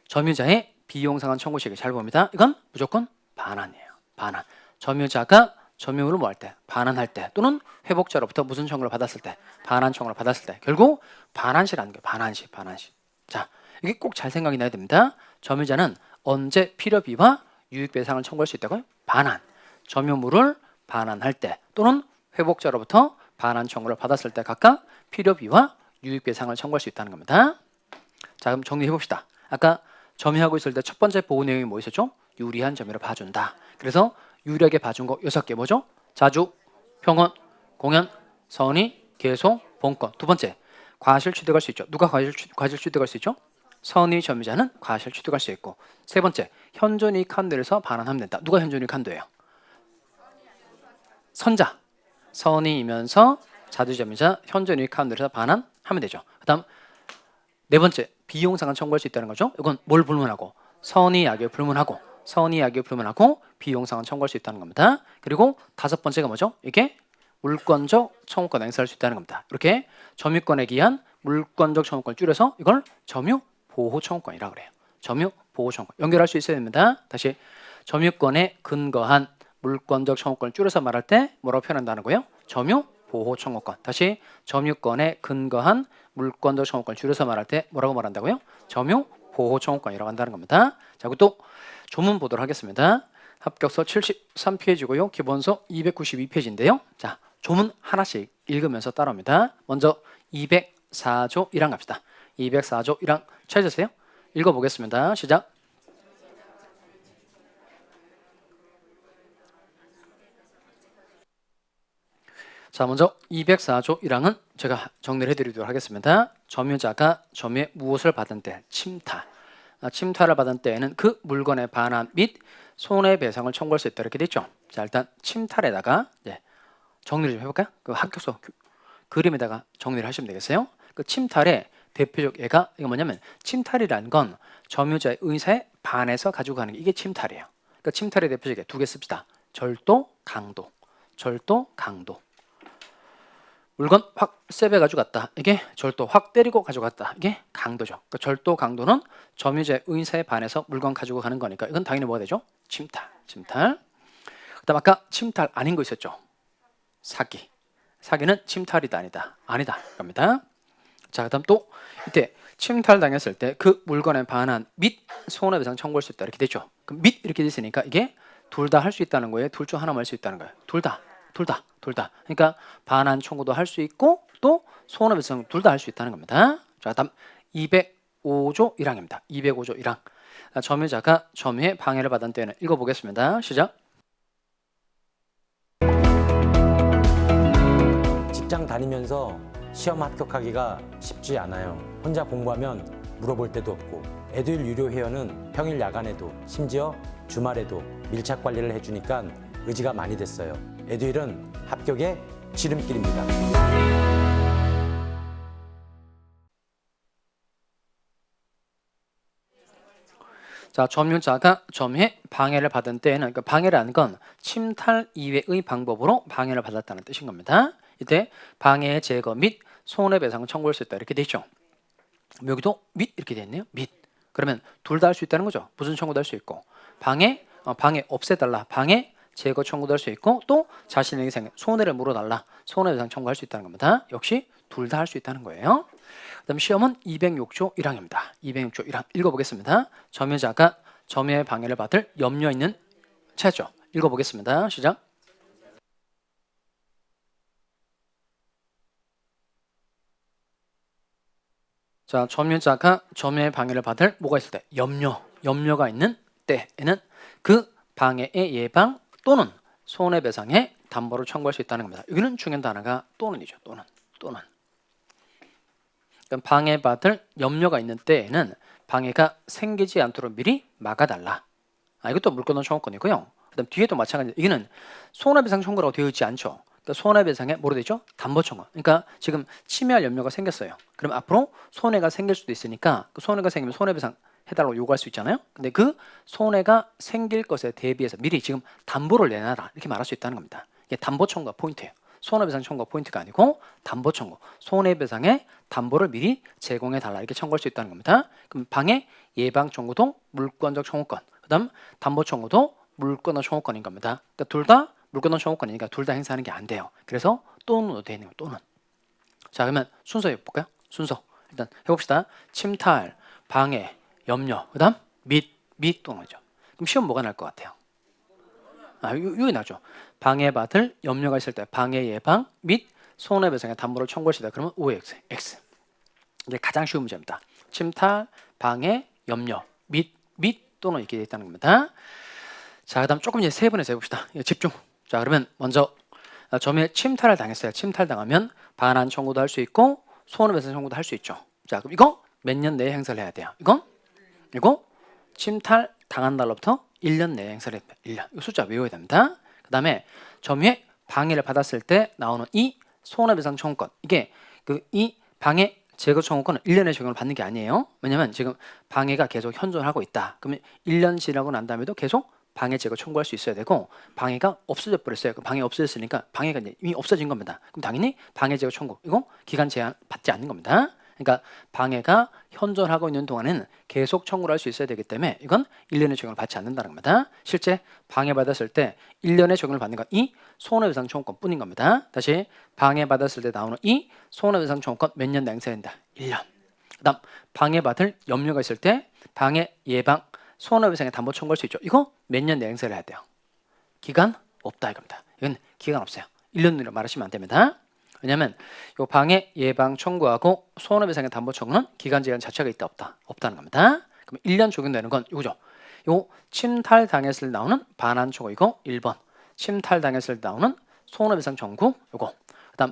점유자의 비용 상한 청구 시기 잘 봅니다. 이건 무조건 반환이에요. 반환. 점유자가 점유를 뭐 할 때? 반환할 때 또는 회복자로부터 무슨 청구를 받았을 때? 반환 청구를 받았을 때. 결국 반환시라는 게 반환시. 자, 이게 꼭 잘 생각이 나야 됩니다. 점유자는 언제 필요비와 유익비의 상을 청구할 수 있다고요? 반환. 점유물을 반환할 때 또는 회복자로부터 반환 청구를 받았을 때 각각 필요비와 유익비의 상을 청구할 수 있다는 겁니다. 자, 그럼 정리해 봅시다. 아까 점유하고 있을 때 첫 번째 보호 내용이 뭐 있었죠? 유리한 점유를 봐준다. 그래서 유리하게 봐준 거 6개 뭐죠? 자주, 평원, 공연, 선의, 계속, 본권. 두 번째, 과실 취득할 수 있죠. 누가 과실 취득할 수 있죠? 선의 점유자는 과실 취득할 수 있고. 세 번째, 현존이익 한도에서 반환하면 된다. 누가 현존이익 한도예요? 선자. 선의이면서 자주 점유자 현존이익 한도에서 반환하면 되죠. 그다음 네 번째, 비용 상한 청구할 수 있다는 거죠. 이건 뭘 불문하고? 선의 악의 불문하고 비용 상한 청구할 수 있다는 겁니다. 그리고 다섯 번째가 뭐죠? 이게 물권적 청구권 행사할 수 있다는 겁니다. 이렇게 점유권에 기한 물권적 청구권을 줄여서 이걸 점유 보호 청구권이라고 그래요. 점유 보호 청구권. 연결할 수 있어야 됩니다. 다시 점유권에 근거한 물권적 청구권을 줄여서 말할 때 뭐라고 표현한다는 거예요? 점유 보호 청구권. 다시 점유권에 근거한 물권적 청구권을 줄여서 말할 때 뭐라고 말한다고요? 점유 보호 청구권이라고 한다는 겁니다. 자, 그리고 또 조문 보도록 하겠습니다. 합격서 73페이지고요. 기본서 292페이지인데요. 자, 조문 하나씩 읽으면서 따라옵니다. 먼저 204조 1항 갑시다. 204조 1항 찾으세요. 읽어보겠습니다. 시작. 자, 먼저 204조 1항은 제가 정리를 해드리도록 하겠습니다. 점유자가 점유의 무엇을 받은 때 침탈. 침탈을 받은 때에는 그 물건의 반환 및 손해배상을 청구할 수 있다 이렇게 돼 있죠. 자, 일단 침탈에다가 정리를 좀 해볼까요? 그 학교서 그림에다가 정리를 하시면 되겠어요. 그 침탈의 대표적 예가 이거 뭐냐면 침탈이라는 건 점유자의 의사에 반해서 가지고 가는 게 이게 침탈이에요. 그러니까 침탈의 대표적 예 두 개 씁시다. 절도, 강도. 절도, 강도. 물건 확 세배 가져갔다. 이게 절도, 확 때리고 가져갔다. 이게 강도죠. 그러니까 절도, 강도는 점유자의 의사에 반해서 물건 가지고 가는 거니까 이건 당연히 뭐가 되죠? 침탈. 침탈. 그다음 아까 침탈 아닌 거 있었죠? 사기. 사기는 침탈이다 아니다. 아니다. 겁니다. 자, 그다음 또 이때 침탈 당했을 때 그 물건의 반환 및 손해배상 청구할 수 있다 이렇게 되죠. 그럼 및 이렇게 됐으니까 이게 둘 다 할 수 있다는 거예요. 둘 중 하나만 할 수 있다는 거예요. 둘 다. 그러니까 반환 청구도 할 수 있고 또 손해배상 둘 다 할 수 있다는 겁니다. 자, 다음 205조 1항입니다. 205조 1항. 점유자가 점유의 방해를 받은 때는 읽어보겠습니다. 시작. 직장 다니면서 시험 합격하기가 쉽지 않아요. 혼자 공부하면 물어볼 데도 없고 에듀윌 유료 회원은 평일 야간에도 심지어 주말에도 밀착 관리를 해주니까 의지가 많이 됐어요. 에듀윌은 합격의 지름길입니다. 자, 점유자가 점유의 방해를 받은 때에는 그러니까 방해라는 건 침탈 이외의 방법으로 방해를 받았다는 뜻인 겁니다. 이때 방해의 제거 및 손해배상을 청구할 수 있다 이렇게 돼 있죠. 여기도 및 이렇게 돼 있네요. 및. 그러면 둘 다 할 수 있다는 거죠. 무슨 청구도 할 수 있고 방해 없애달라. 방해 제거 청구도 할 수 있고 또 자신에게 생긴 손해를 물어달라. 손해배상 청구할 수 있다는 겁니다. 역시 둘 다 할 수 있다는 거예요. 그다음 시험은 206조 1항입니다. 206조 1항 읽어보겠습니다. 점유자가 점유의 방해를 받을 염려 있는 찾죠. 읽어보겠습니다. 시작. 자, 점유자가 점유의 방해를 받을 뭐가 있을 때? 염려가 있는 때에는 그 방해의 예방 또는 손해배상의 담보를 청구할 수 있다는 겁니다. 여기는 중요한 단어가 또는이죠. 또는. 그럼 방해받을 염려가 있는 때에는 방해가 생기지 않도록 미리 막아달라. 이것도 물권은 청구권이고요. 그다음 뒤에도 마찬가지. 이거는 손해배상 청구라고 되어 있지 않죠. 그러니까 손해배상에 뭐로 되죠? 담보 청구. 그러니까 지금 침해할 염려가 생겼어요. 그럼 앞으로 손해가 생길 수도 있으니까 그 손해가 생기면 손해배상 해달라고 요구할 수 있잖아요. 근데 그 손해가 생길 것에 대비해서 미리 지금 담보를 내놔라 이렇게 말할 수 있다는 겁니다. 이게 담보 청구가 포인트예요. 손해배상 청구가 포인트가 아니고 담보 청구, 손해배상의 담보를 미리 제공해 달라 이렇게 청구할 수 있다는 겁니다. 그럼 방해 예방 청구도 물권적 청구권, 그다음 담보 청구도 물권적 청구권인 겁니다. 그러니까 둘 다 물권적 청구권이니까 둘 다 행사하는 게 안 돼요. 그래서 또는으로 되어 있는 거예요. 또는. 자, 그러면 순서 해볼까요? 순서 일단 해봅시다. 침탈, 방해, 염려, 그다음 및 또는이죠. 그럼 시험 뭐가 날 것 같아요? 여기 나죠. 방해받을 염려가 있을 때 방해 예방 및 손해배상의 담보를 청구할 수 있다. 그러면 OX, X. 이게 가장 쉬운 문제입니다. 침탈, 방해, 염려, 및 또는 이렇게 되어 있다는 겁니다. 자, 그다음 조금 이제 세 번에서 해봅시다. 집중. 자, 그러면 먼저 점유의 침탈을 당했어요. 침탈 당하면 반환 청구도 할 수 있고 손해배상 청구도 할 수 있죠. 자, 그럼 이거 몇 년 내에 행사를 해야 돼요? 이거 침탈 당한 날로부터 1년 내에 행사를 했다. 1년. 이 숫자 외워야 됩니다. 그 다음에 점유의 방해를 받았을 때 나오는 이 손해배상 청구권. 이게 이 방해 제거 청구권은 1년의 적용을 받는 게 아니에요. 왜냐면 지금 방해가 계속 현존하고 있다. 그러면 1년 지나고 난 다음에도 계속 방해 제거 청구할 수 있어야 되고 방해가 없어져 버렸어요. 그 방해 없어졌으니까 방해가 이미 없어진 겁니다. 그럼 당연히 방해 제거 청구 이거 기간 제한 받지 않는 겁니다. 그러니까 방해가 현존하고 있는 동안에는 계속 청구를 할 수 있어야 되기 때문에 이건 1년의 적용을 받지 않는다는 겁니다. 실제 방해받았을 때 1년의 적용을 받는 건 이 손해배상 청구권 뿐인 겁니다. 다시 방해받았을 때 나오는 이 손해배상 청구권 몇 년 행사된다? 1년. 그 다음 방해받을 염려가 있을 때 방해 예방 손해배상의 담보 청구할 수 있죠. 이거 몇 년 행사를 해야 돼요? 기간 없다 이겁니다. 이건 기간 없어요. 1년 내로 말하시면 안 됩니다. 왜냐하면 요 방해 예방 청구하고 손해배상의 담보 청구는 기간 제한 자체가 있다 없다 없다는 겁니다. 그럼 1년 적용되는 건 이거죠. 요 침탈 당했을 때 나오는 반환 청구 이거 1번. 침탈 당했을 때 나오는 손해배상 청구 요거. 그다음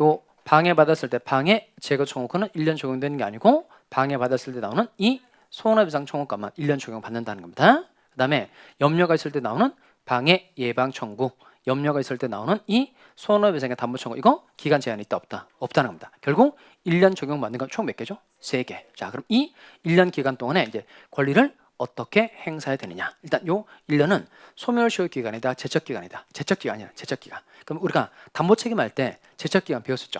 요 방해받았을 때 방해 제거 청구권은 1년 적용되는 게 아니고 방해받았을 때 나오는 이 손해배상 청구권만 1년 적용받는다는 겁니다. 그다음에 염려가 있을 때 나오는 방해 예방 청구, 염려가 있을 때 나오는 이 손해배상의 담보 청구 이거 기간 제한이 있다 없다 없다는 겁니다. 결국 1년 적용받는 건 총 몇 개죠? 3개. 자, 그럼 이 1년 기간 동안에 이제 권리를 어떻게 행사해야 되느냐? 일단 요 1년은 소멸시효 기간이다, 제척 기간이다. 제척 기간이라 제척 기간. 그럼 우리가 담보 책임할 때 제척 기간 배웠었죠.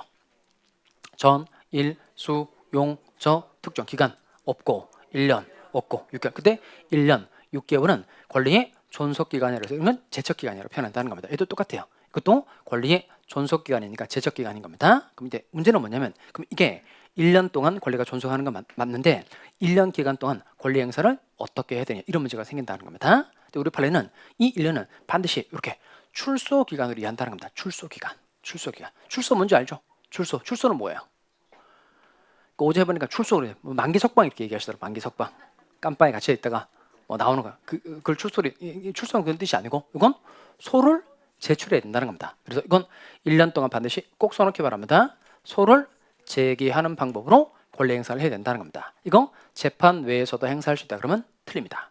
전, 일, 수, 용, 저, 특정 기간 없고 1년 없고 6개월. 그때 1년 6개월은 권리의 존속 기간이라서 그러면 제척 기간이라고 표현한다는 겁니다. 얘도 똑같아요. 이것도 권리의 존속 기간이니까 제척 기간인 겁니다. 그럼 이제 문제는 뭐냐면 그럼 이게 1년 동안 권리가 존속하는 건 맞는데 1년 기간 동안 권리 행사를 어떻게 해야 되냐 이런 문제가 생긴다는 겁니다. 근데 우리 판례는 이 1년은 반드시 이렇게 출소 기간으로 이해한다는 겁니다. 출소 기간. 출소 기간. 출소 뭔지 알죠? 출소. 출소는 뭐예요? 어제 해보니까 출소를 만기 석방 이렇게 얘기하시더라고요. 만기 석방. 깜빵에 갇혀 있다가 나오는 거야. 그걸 출소는 그런 뜻이 아니고 이건 소를 제출해야 된다는 겁니다. 그래서 이건 1년 동안 반드시 꼭 써놓기 바랍니다. 소를 제기하는 방법으로 권리 행사를 해야 된다는 겁니다. 이거 재판 외에서도 행사할 수 있다 그러면 틀립니다.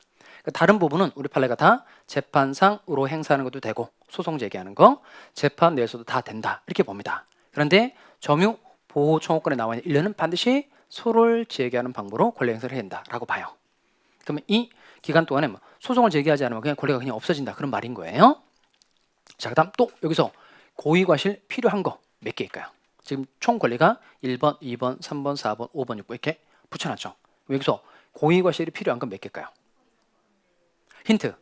다른 부분은 우리 판례가 다 재판상으로 행사하는 것도 되고 소송 제기하는 거 재판 내에서도 다 된다 이렇게 봅니다. 그런데 점유 보호 청구권에 나와 있는 1년은 반드시 소를 제기하는 방법으로 권리 행사를 해야 된다라고 봐요. 그러면 이 기간 동안에 소송을 제기하지 않으면 그냥 권리가 그냥 없어진다 그런 말인 거예요. 자, 그다음 또 여기서 고의과실 필요한 거 몇 개일까요? 지금 총 권리가 1번, 2번, 3번, 4번, 5번, 6번 이렇게 붙여놨죠. 여기서 고의과실이 필요한 건 몇 개일까요? 힌트.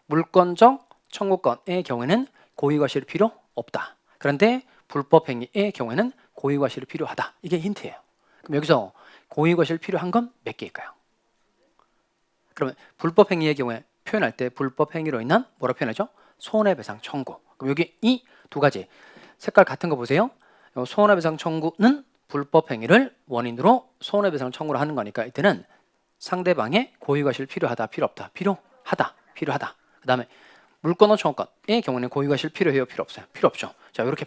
물권적 청구권의 경우에는 고의과실이 필요 없다. 그런데 불법행위의 경우에는 고의과실이 필요하다. 이게 힌트예요. 그럼 여기서 고의과실 필요한 건 몇 개일까요? 그러면 불법행위의 경우에 표현할 때 불법행위로 인한 뭐라 표현하죠? 손해배상 청구. 그럼 여기 이 두 가지 색깔 같은 거 보세요. 손해배상 청구는 불법행위를 원인으로 손해배상 청구를 하는 거니까 이때는 상대방의 고의과실 필요하다, 필요 없다, 필요하다, 필요하다. 그 다음에 물권호 청구권의 경우는 고의과실 필요해요, 필요 없어요, 필요 없죠. 자, 이렇게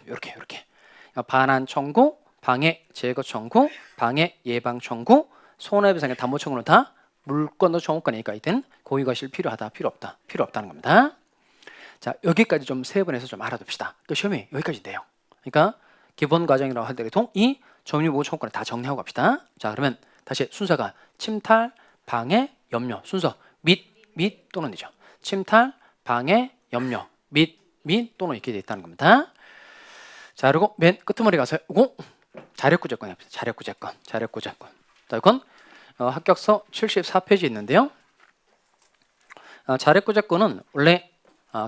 반환 청구, 방해 제거 청구, 방해 예방 청구, 손해배상의 담보 청구는 다 물권호 청구권이니까 이때는 고의과실 필요하다, 필요 없다, 필요 없다는 겁니다. 자, 여기까지 좀 세분해서 좀 알아둡시다. 또 시험이 여기까지 돼요. 그러니까 기본 과정이라고 하더라도 이 점유보호 청구권을 다 정리하고 갑시다. 자, 그러면 다시 순서가 침탈, 방해, 염려 순서 및 또는이죠. 침탈, 방해, 염려 및 또는 이렇게 돼 있다는 겁니다. 자, 그리고 맨 끝머리 가서 이거 자력구제권 합시다. 자력구제권. 자, 이건 합격서 74페이지 있는데요. 자력구제권은 원래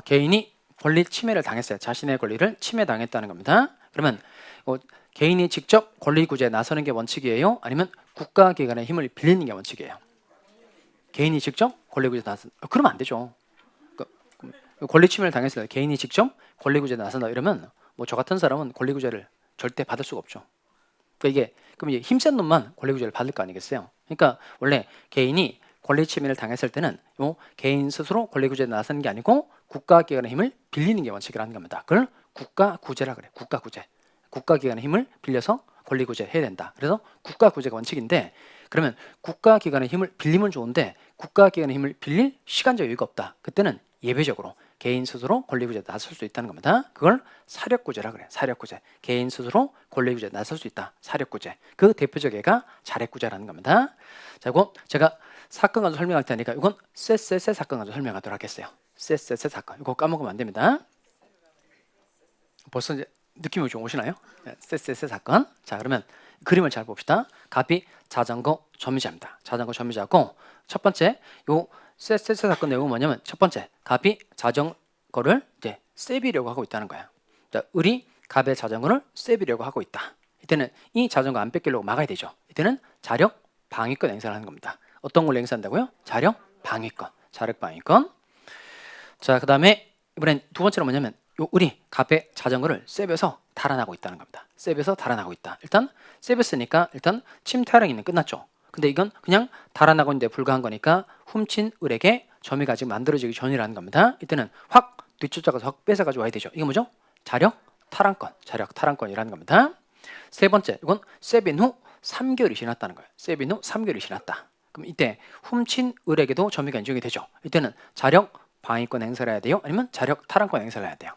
개인이 권리 침해를 당했어요. 자신의 권리를 침해당했다는 겁니다. 그러면 개인이 직접 권리구제에 나서는 게 원칙이에요? 아니면 국가기관의 힘을 빌리는 게 원칙이에요? 개인이 직접 권리구제에 나서 그러면 안 되죠. 권리 침해를 당했을 때 개인이 직접 권리구제에 나선다 이러면 저 같은 사람은 권리구제를 절대 받을 수가 없죠. 그러니까 그럼 이제 힘센 놈만 권리구제를 받을 거 아니겠어요? 그러니까 원래 개인이 권리 침해를 당했을 때는 개인 스스로 권리구제에 나서는 게 아니고 국가기관의 힘을 빌리는 게 원칙이라는 겁니다. 그걸 국가구제라 그래. 국가구제. 국가기관의 힘을 빌려서 권리구제 해야 된다. 그래서 국가구제가 원칙인데 그러면 국가기관의 힘을 빌리면 좋은데 국가기관의 힘을 빌릴 시간적 여유가 없다. 그때는 예외적으로 개인 스스로 권리구제에 나설 수 있다는 겁니다. 그걸 사력구제라 그래. 사력구제. 개인 스스로 권리구제에 나설 수 있다. 사력구제. 그 대표적 예가 자력구제라는 겁니다. 자, 이거 제가 사건 가지고 설명할 테니까 이건 쎄 사건 가지고 설명하도록 하겠어요. 쎄 사건. 이거 까먹으면 안 됩니다. 벌써 이제 느낌이 좀 오시나요? 쎄 사건. 자, 그러면 그림을 잘 봅시다. 갑이 자전거 점유자입니다. 자전거 점유자고 첫 번째 요 쎄 사건 내용은 뭐냐면 첫 번째 갑이 자전거를 이제 세비려고 하고 있다는 거야. 자, 을이 갑의 자전거를 세비려고 하고 있다. 이때는 이 자전거 안 뺏기려고 막아야 되죠. 이때는 자력 방위권 행사를 하는 겁니다. 어떤 걸 행사한다고요? 자력 방위권. 자, 그다음에 이번엔 두 번째로 뭐냐면 요 을이 갑의 자전거를 셉에서 달아나고 있다는 겁니다. 셉에서 달아나고 있다. 일단 셉했으니까 일단 침탈 행위는 끝났죠. 근데 이건 그냥 달아나고 있는데 불과한 거니까 훔친 을에게 점유가 아직 만들어지기 전이라는 겁니다. 이때는 확 뒤쫓아가서 확 뺏어가지고 와야 되죠. 이게 뭐죠? 자력 탈환권, 자력 탈환권이라는 겁니다. 세 번째, 이건 셉인 후 3개월이 지났다는 거예요. 셉인 후 3개월이 지났다. 그럼 이때 훔친 을에게도 점유가 인정이 되죠. 이때는 자력 방위권 행사를 해야 돼요? 아니면 자력 탈환권 행사를 해야 돼요?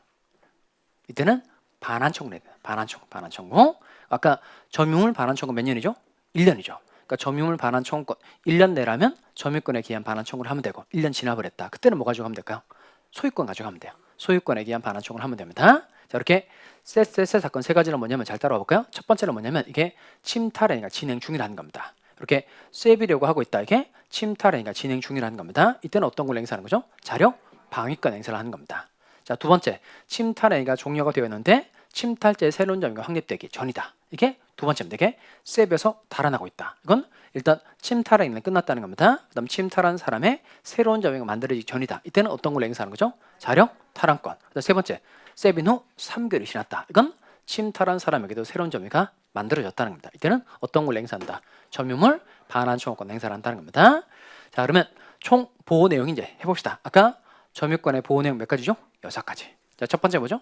이때는 반환 청구를 해야 돼요. 반환 청구. 아까 점유물 반환 청구 몇 년이죠? 1년이죠. 그러니까 점유물 반환 청구권 1년 내라면 점유권에 기한 반환 청구를 하면 되고 1년 지나버렸다. 그때는 뭐 가져가면 될까요? 소유권 가져가면 돼요. 소유권에 기한 반환 청구를 하면 됩니다. 자, 이렇게 셋 사건 세 가지는 뭐냐면 잘 따라와 볼까요? 첫 번째는 뭐냐면 이게 침탈행위가 진행 중이라는 겁니다. 이렇게 쐐비려고 하고 있다. 이게 침탈행위가 진행 중이라는 겁니다. 이때는 어떤 걸 행사하는 거죠? 자력 방위권 행사를 하는 겁니다. 자, 두 번째, 침탈행위가 종료가 되었는데 침탈죄의 새로운 점유가 확립되기 전이다. 이게 두 번째입니다. 이게 쐐에서 달아나고 있다. 이건 일단 침탈행위는 끝났다는 겁니다. 그다음 침탈한 사람의 새로운 점유가 만들어지기 전이다. 이때는 어떤 걸 행사하는 거죠? 자력 탈환권. 그다음 세 번째, 쐐인 후 3개월이 지났다. 이건 침탈한 사람에게도 새로운 점유가 만들어졌다는 겁니다. 이때는 어떤 걸 행사한다? 점유물 반환 청구권 행사를 한다는 겁니다. 자, 그러면 총 보호 내용이 이제 해봅시다. 아까 점유권의 보호 내용 몇 가지죠? 6가지. 자, 첫 번째 뭐죠?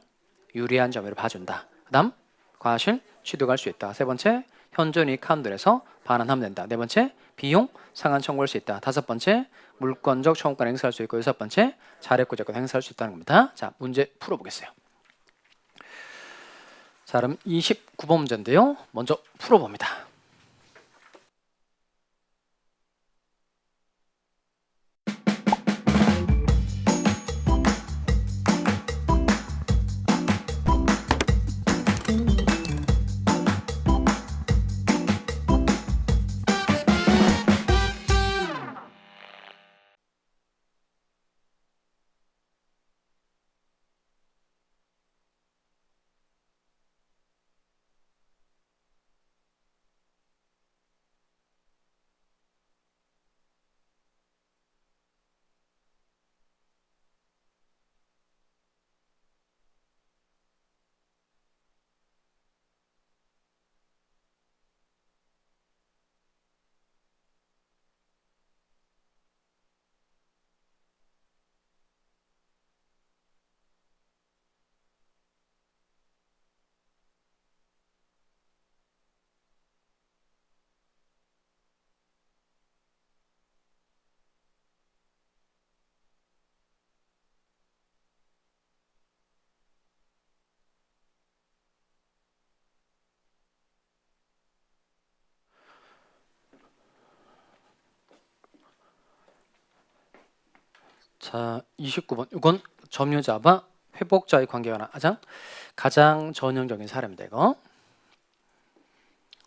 유리한 점유를 봐준다. 그다음 과실 취득할 수 있다. 세 번째, 현존이익 한도에서 반환하면 된다. 네 번째, 비용 상한 청구할 수 있다. 다섯 번째, 물권적 청구권 행사할 수 있고 여섯 번째, 자력구제권 행사할 수 있다는 겁니다. 자, 문제 풀어보겠어요. 자, 그럼 29번 문제인데요. 먼저 풀어봅니다. 자, 29번. 이건 점유자와 회복자의 관계가 가장 전형적인 사례입니다. 이거.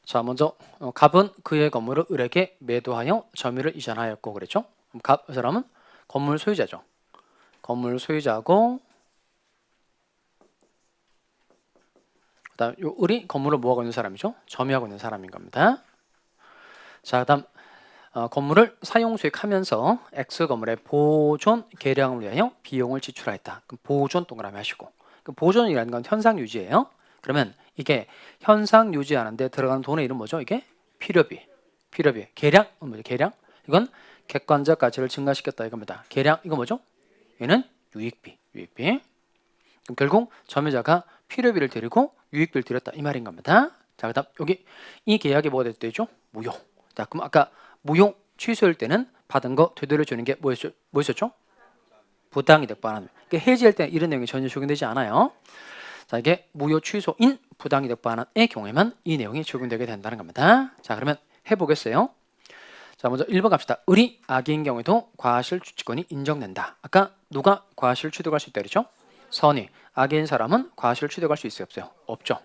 자, 먼저 갑은 그의 건물을 을에게 매도하여 점유를 이전하였고 그랬죠. 그럼 이 사람은 건물 소유자죠. 건물 소유자고 그다음 요 을이 건물을 뭐하고 있는 사람이죠? 점유하고 있는 사람인 겁니다. 자, 그다음 건물을 사용 수익하면서 X 건물의 보존 개량을 위하여 비용을 지출하였다. 그럼 보존 동그라미 하시고. 그럼 보존이라는 건 현상 유지예요. 그러면 이게 현상 유지하는데 들어가는 돈의 이름 뭐죠? 이게 필요비. 계량 뭐죠? 계량. 이건 객관적 가치를 증가시켰다 이겁니다. 계량 이거 뭐죠? 얘는 유익비. 그럼 결국 점유자가 필요비를 드리고 유익비를 드렸다 이 말인 겁니다. 자, 그다음 여기 이 계약이 뭐가 되죠? 무효. 자, 그럼 아까 무효 취소일 때는 받은 거 되돌려 주는 게 뭐였었죠? 부당이득 반환. 그러니까 해지할 때는 이런 내용이 전혀 적용되지 않아요. 자, 이게 무효 취소인 부당이득 반환의 경우에만 이 내용이 적용되게 된다는 겁니다. 자, 그러면 해보겠어요. 자, 먼저 1번 갑시다. 을이 악의인 경우에도 과실 취득권이 인정된다. 아까 누가 과실 취득할 수 있다 그랬죠? 선의. 악의인 사람은 과실 취득할 수 있어요? 없어요? 없죠.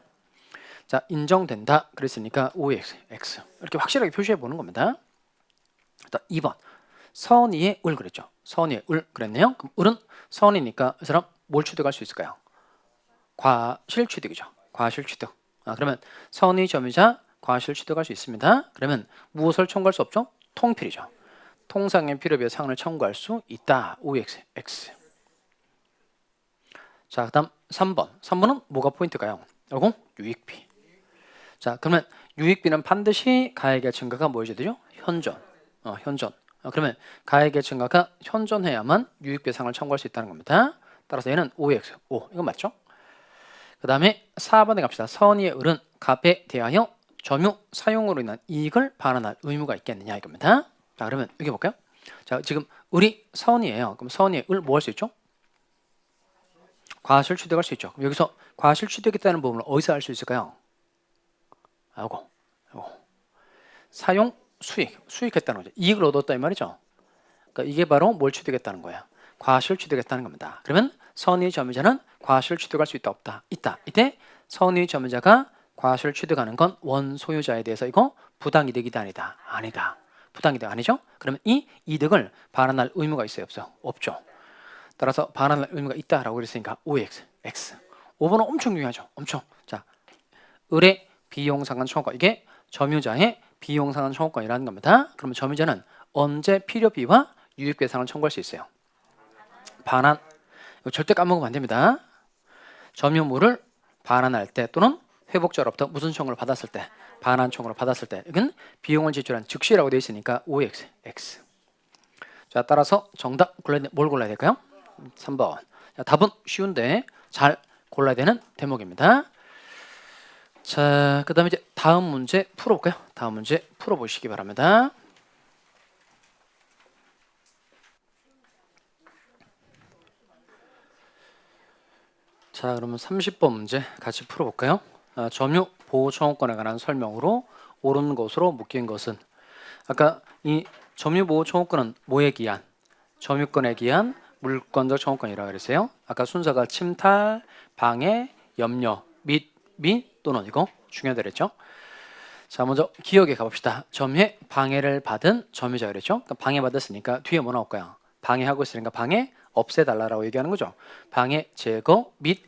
자, 인정된다 그랬으니까 OX, X 이렇게 확실하게 표시해 보는 겁니다. 2번 선의의 을 그랬죠. 선의의 을 그랬네요. 그럼 을은 선이니까 이 사람 뭘 취득할 수 있을까요? 과실 취득이죠. 과실 취득. 그러면 선의 점유자 과실 취득할 수 있습니다. 그러면 무엇을 청구할 수 없죠? 통필이죠. 통상의 필요비의 상을 청구할 수 있다. OX, X. 자, 그다음 3번. 3번은 뭐가 포인트가요? 요거 유익비. 자, 그러면 유익비는 반드시 가액의 증가가 뭐 해줘야 되죠? 현존. 현존. 그러면 가액의 증가가 현존해야만 유익배상을 청구할 수 있다는 겁니다. 따라서 얘는 OX. O. 이건 맞죠? 그 다음에 4번에 갑시다. 선의의 을은 갑에 대하여 점유 사용으로 인한 이익을 반환할 의무가 있겠느냐 이겁니다. 자, 그러면 여기 볼까요? 자, 지금 을이 선의예요. 그럼 선의의 을 뭐 할 수 있죠? 과실 취득할 수 있죠. 그럼 여기서 과실 취득했다는 부분을 어디서 알 수 있을까요? 요거. 사용 수익했다는 거죠. 이익을 얻었다 이 말이죠. 그러니까 이게 바로 뭘 취득했다는 거야. 과실 취득했다는 겁니다. 그러면 선의 점유자는 과실 취득할 수 있다 없다? 있다. 이때 선의 점유자가 과실 취득하는 건 원소유자에 대해서 이거 부당이득이다 아니다? 아니다. 부당이득 아니죠? 그러면 이 이득을 반환할 의무가 있어요 없어? 없죠. 따라서 반환할 의무가 있다라고 그랬으니까 OX, X. 5번은 엄청 중요하죠. 엄청. 자, 을의 비용상환 청구권. 이게 점유자의 비용상환 청구권이라는 겁니다. 그러면 점유자는 언제 필요비와 유익배상을 청구할 수 있어요? 반환. 이거 절대 까먹으면 안 됩니다. 점유물을 반환할 때 또는 회복자로부터 무슨 청구를 받았을 때, 반환 청구를 받았을 때, 이건 비용을 지출한 즉시라고 되어 있으니까 OX, X. 자, 따라서 정답 뭘 골라야 될까요? 3번. 자, 답은 쉬운데 잘 골라야 되는 대목입니다. 자, 그 다음에 이제 다음 문제 풀어볼까요? 다음 문제 풀어보시기 바랍니다. 자, 그러면 30번 문제 같이 풀어볼까요? 점유 보호 청구권에 관한 설명으로 옳은 것으로 묶인 것은, 아까 이 점유 보호 청구권은 뭐에 기한? 점유권에 기한 물권적 청구권이라고 그랬어요. 아까 순서가 침탈, 방해, 염려, 및 또는 이거 중요하다 그랬죠. 자, 먼저 기억에 가봅시다. 점유에 방해를 받은 점유자 그랬죠. 그러니까 방해받았으니까 뒤에 뭐 나올까요? 방해하고 있으니까 방해 없애달라고 얘기하는 거죠. 방해 제거 및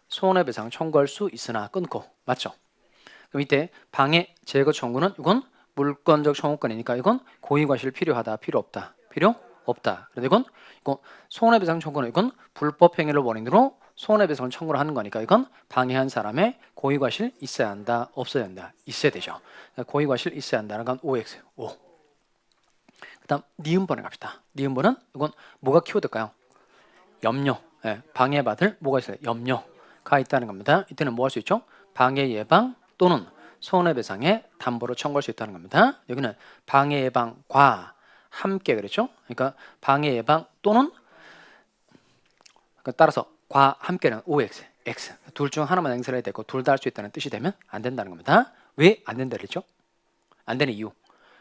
손해배상 청구할 수 있으나 끊고. 맞죠? 그럼 이때 방해 제거 청구는 이건 물권적 청구권이니까 이건 고의과실 필요하다 필요 없다? 필요 없다. 그런데 이건 손해배상 청구는 이건 불법행위를 원인으로 손해배상을 청구를 하는 거니까 이건 방해한 사람의 고의과실 있어야 한다 없어야 한다? 있어야 되죠. 그러니까 고의과실 있어야 한다는 건 OX, O. 그 다음 니은번에 갑시다. 니은번은 이건 뭐가 키워드일까요? 염려. 방해받을 뭐가 있어요? 염려가 있다는 겁니다. 이때는 뭐 할 수 있죠? 방해 예방 또는 손해배상의 담보로 청구할 수 있다는 겁니다. 여기는 방해 예방과 함께 그랬죠? 그러니까 방해 예방 또는 따라서 과 함께는 OX, X. 둘 중 하나만 행사를 해야 되고 둘 다 할 수 있다는 뜻이 되면 안 된다는 겁니다. 왜 안 된다 그랬죠? 안 되는 이유.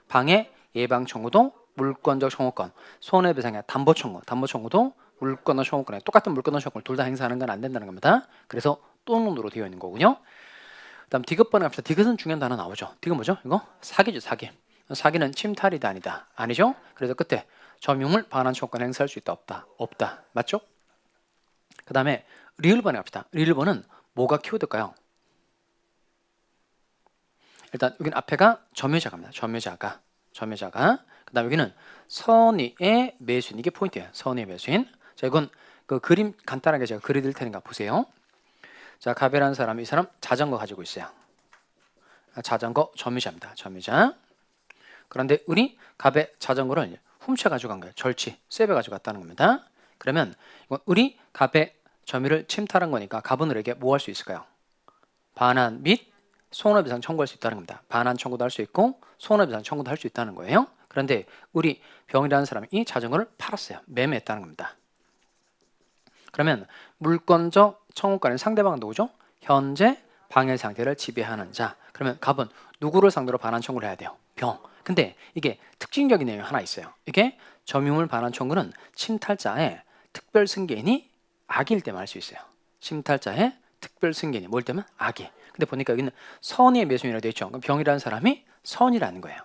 방해 예방 청구도 물권적 청구권, 손해배상의 담보 청구도 물권적 청구권에 똑같은 물권적 청구권을 둘 다 행사하는 건 안 된다는 겁니다. 그래서 또는으로 되어 있는 거군요. 그다음 디귿번에 갑시다. 디귿은 중요한 단어 나오죠. 디귿 뭐죠? 이거 사기죠, 사기. 사기는 침탈이다 아니다? 아니죠. 그래서 끝에 점유물 반환 청구권 행사할 수 있다 없다? 없다. 맞죠? 그 다음에 리을번에 갑시다. 리을번은 뭐가 키워드일까요? 일단 여기는 앞에가 점유자가입니다. 점유자가. 그 다음 여기는 선의의 매수인. 이게 포인트예요. 선의의 매수인. 자, 이건 그 그림 간단하게 제가 그려드릴 테니까 보세요. 자, 가베라는 사람, 이 사람 자전거 가지고 있어요. 자전거 점유자입니다. 점유자. 그런데 우리 갑의 자전거를 훔쳐 가지고 간 거예요. 절취, 세배 가지고 갔다는 겁니다. 그러면 이건 우리 갑의 점유를 침탈한 거니까 갑은 을에게 뭐 할 수 있을까요? 반환 및 손해배상 청구할 수 있다는 겁니다. 반환 청구도 할 수 있고 손해배상 청구도 할 수 있다는 거예요. 그런데 우리 병이라는 사람이 이 자전거를 팔았어요. 매매했다는 겁니다. 그러면 물권적 청구권의 상대방은 누구죠? 현재 방해 상태를 지배하는 자. 그러면 갑은 누구를 상대로 반환 청구를 해야 돼요? 병. 근데 이게 특징적인 내용이 하나 있어요. 이게 점유물 반환 청구는 침탈자의 특별 승계인이 악일 때만 할 수 있어요. 침탈자의 특별 승계인이 뭘 때면 악이. 근데 보니까 여기는 선의의 매수인이라고 되어 있죠. 그럼 병이라는 사람이 선이라는 거예요.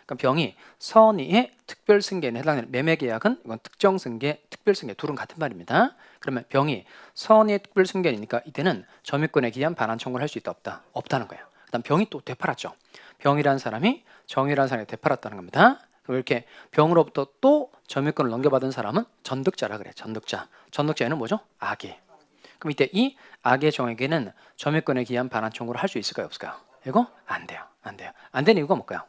그럼 병이 선의의 특별 승계에 해당되는 매매 계약은 이건 특정 승계, 특별 승계 둘은 같은 말입니다. 그러면 병이 선의의 특별 승계니까 이때는 점유권에 기한 반환 청구를 할 수 있다 없다? 없다는 거예요. 그다음 병이 또 되팔았죠. 병이라는 사람이 정이라는 사람이 되팔았다는 겁니다. 그럼 이렇게 병으로부터 또 점유권을 넘겨받은 사람은 전득자라 그래. 전득자에는 뭐죠? 악이. 그럼 이때 이 악의 종에게는 점유권에 기한 반환 청구를 할 수 있을까요, 없을까요? 이거 안 돼요. 안 돼요. 안 되는 이유가 뭘까요?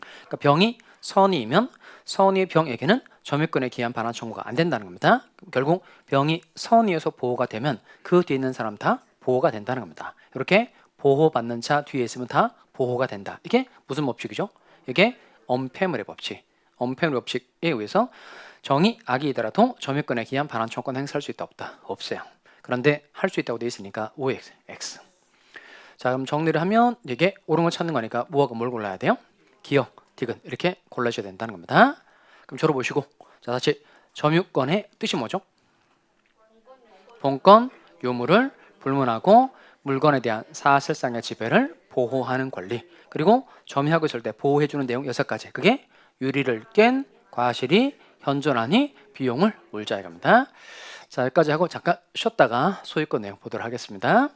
그러니까 병이 선의이면 선의의 병에게는 점유권에 기한 반환 청구가 안 된다는 겁니다. 결국 병이 선의에서 보호가 되면 그 뒤에 있는 사람 다 보호가 된다는 겁니다. 이렇게 보호받는 자 뒤에 있으면 다 보호가 된다. 이게 무슨 법칙이죠? 이게 엄폐물의 법칙. 엄폐물의 법칙에 의해서 정이 악이더라도 점유권에 기한 반환 청구권 행사할 수 있다 없다? 없어요. 그런데 할 수 있다고 돼 있으니까 OX, X. 자, 그럼 정리를 하면 이게 옳은 걸 찾는 거니까 무하고 뭘 골라야 돼요? 기역, 디귿 이렇게 골라줘야 된다는 겁니다. 그럼 저로 보시고 자 다시 점유권의 뜻이 뭐죠? 본권, 유무를 불문하고 물건에 대한 사실상의 지배를 보호하는 권리. 그리고 점유하고 있을 때 보호해주는 내용 6가지. 그게 유리를 깬, 과실이 현존하니 비용을 물자 이겁니다. 자 여기까지 하고 잠깐 쉬었다가 소유권 내용 보도록 하겠습니다.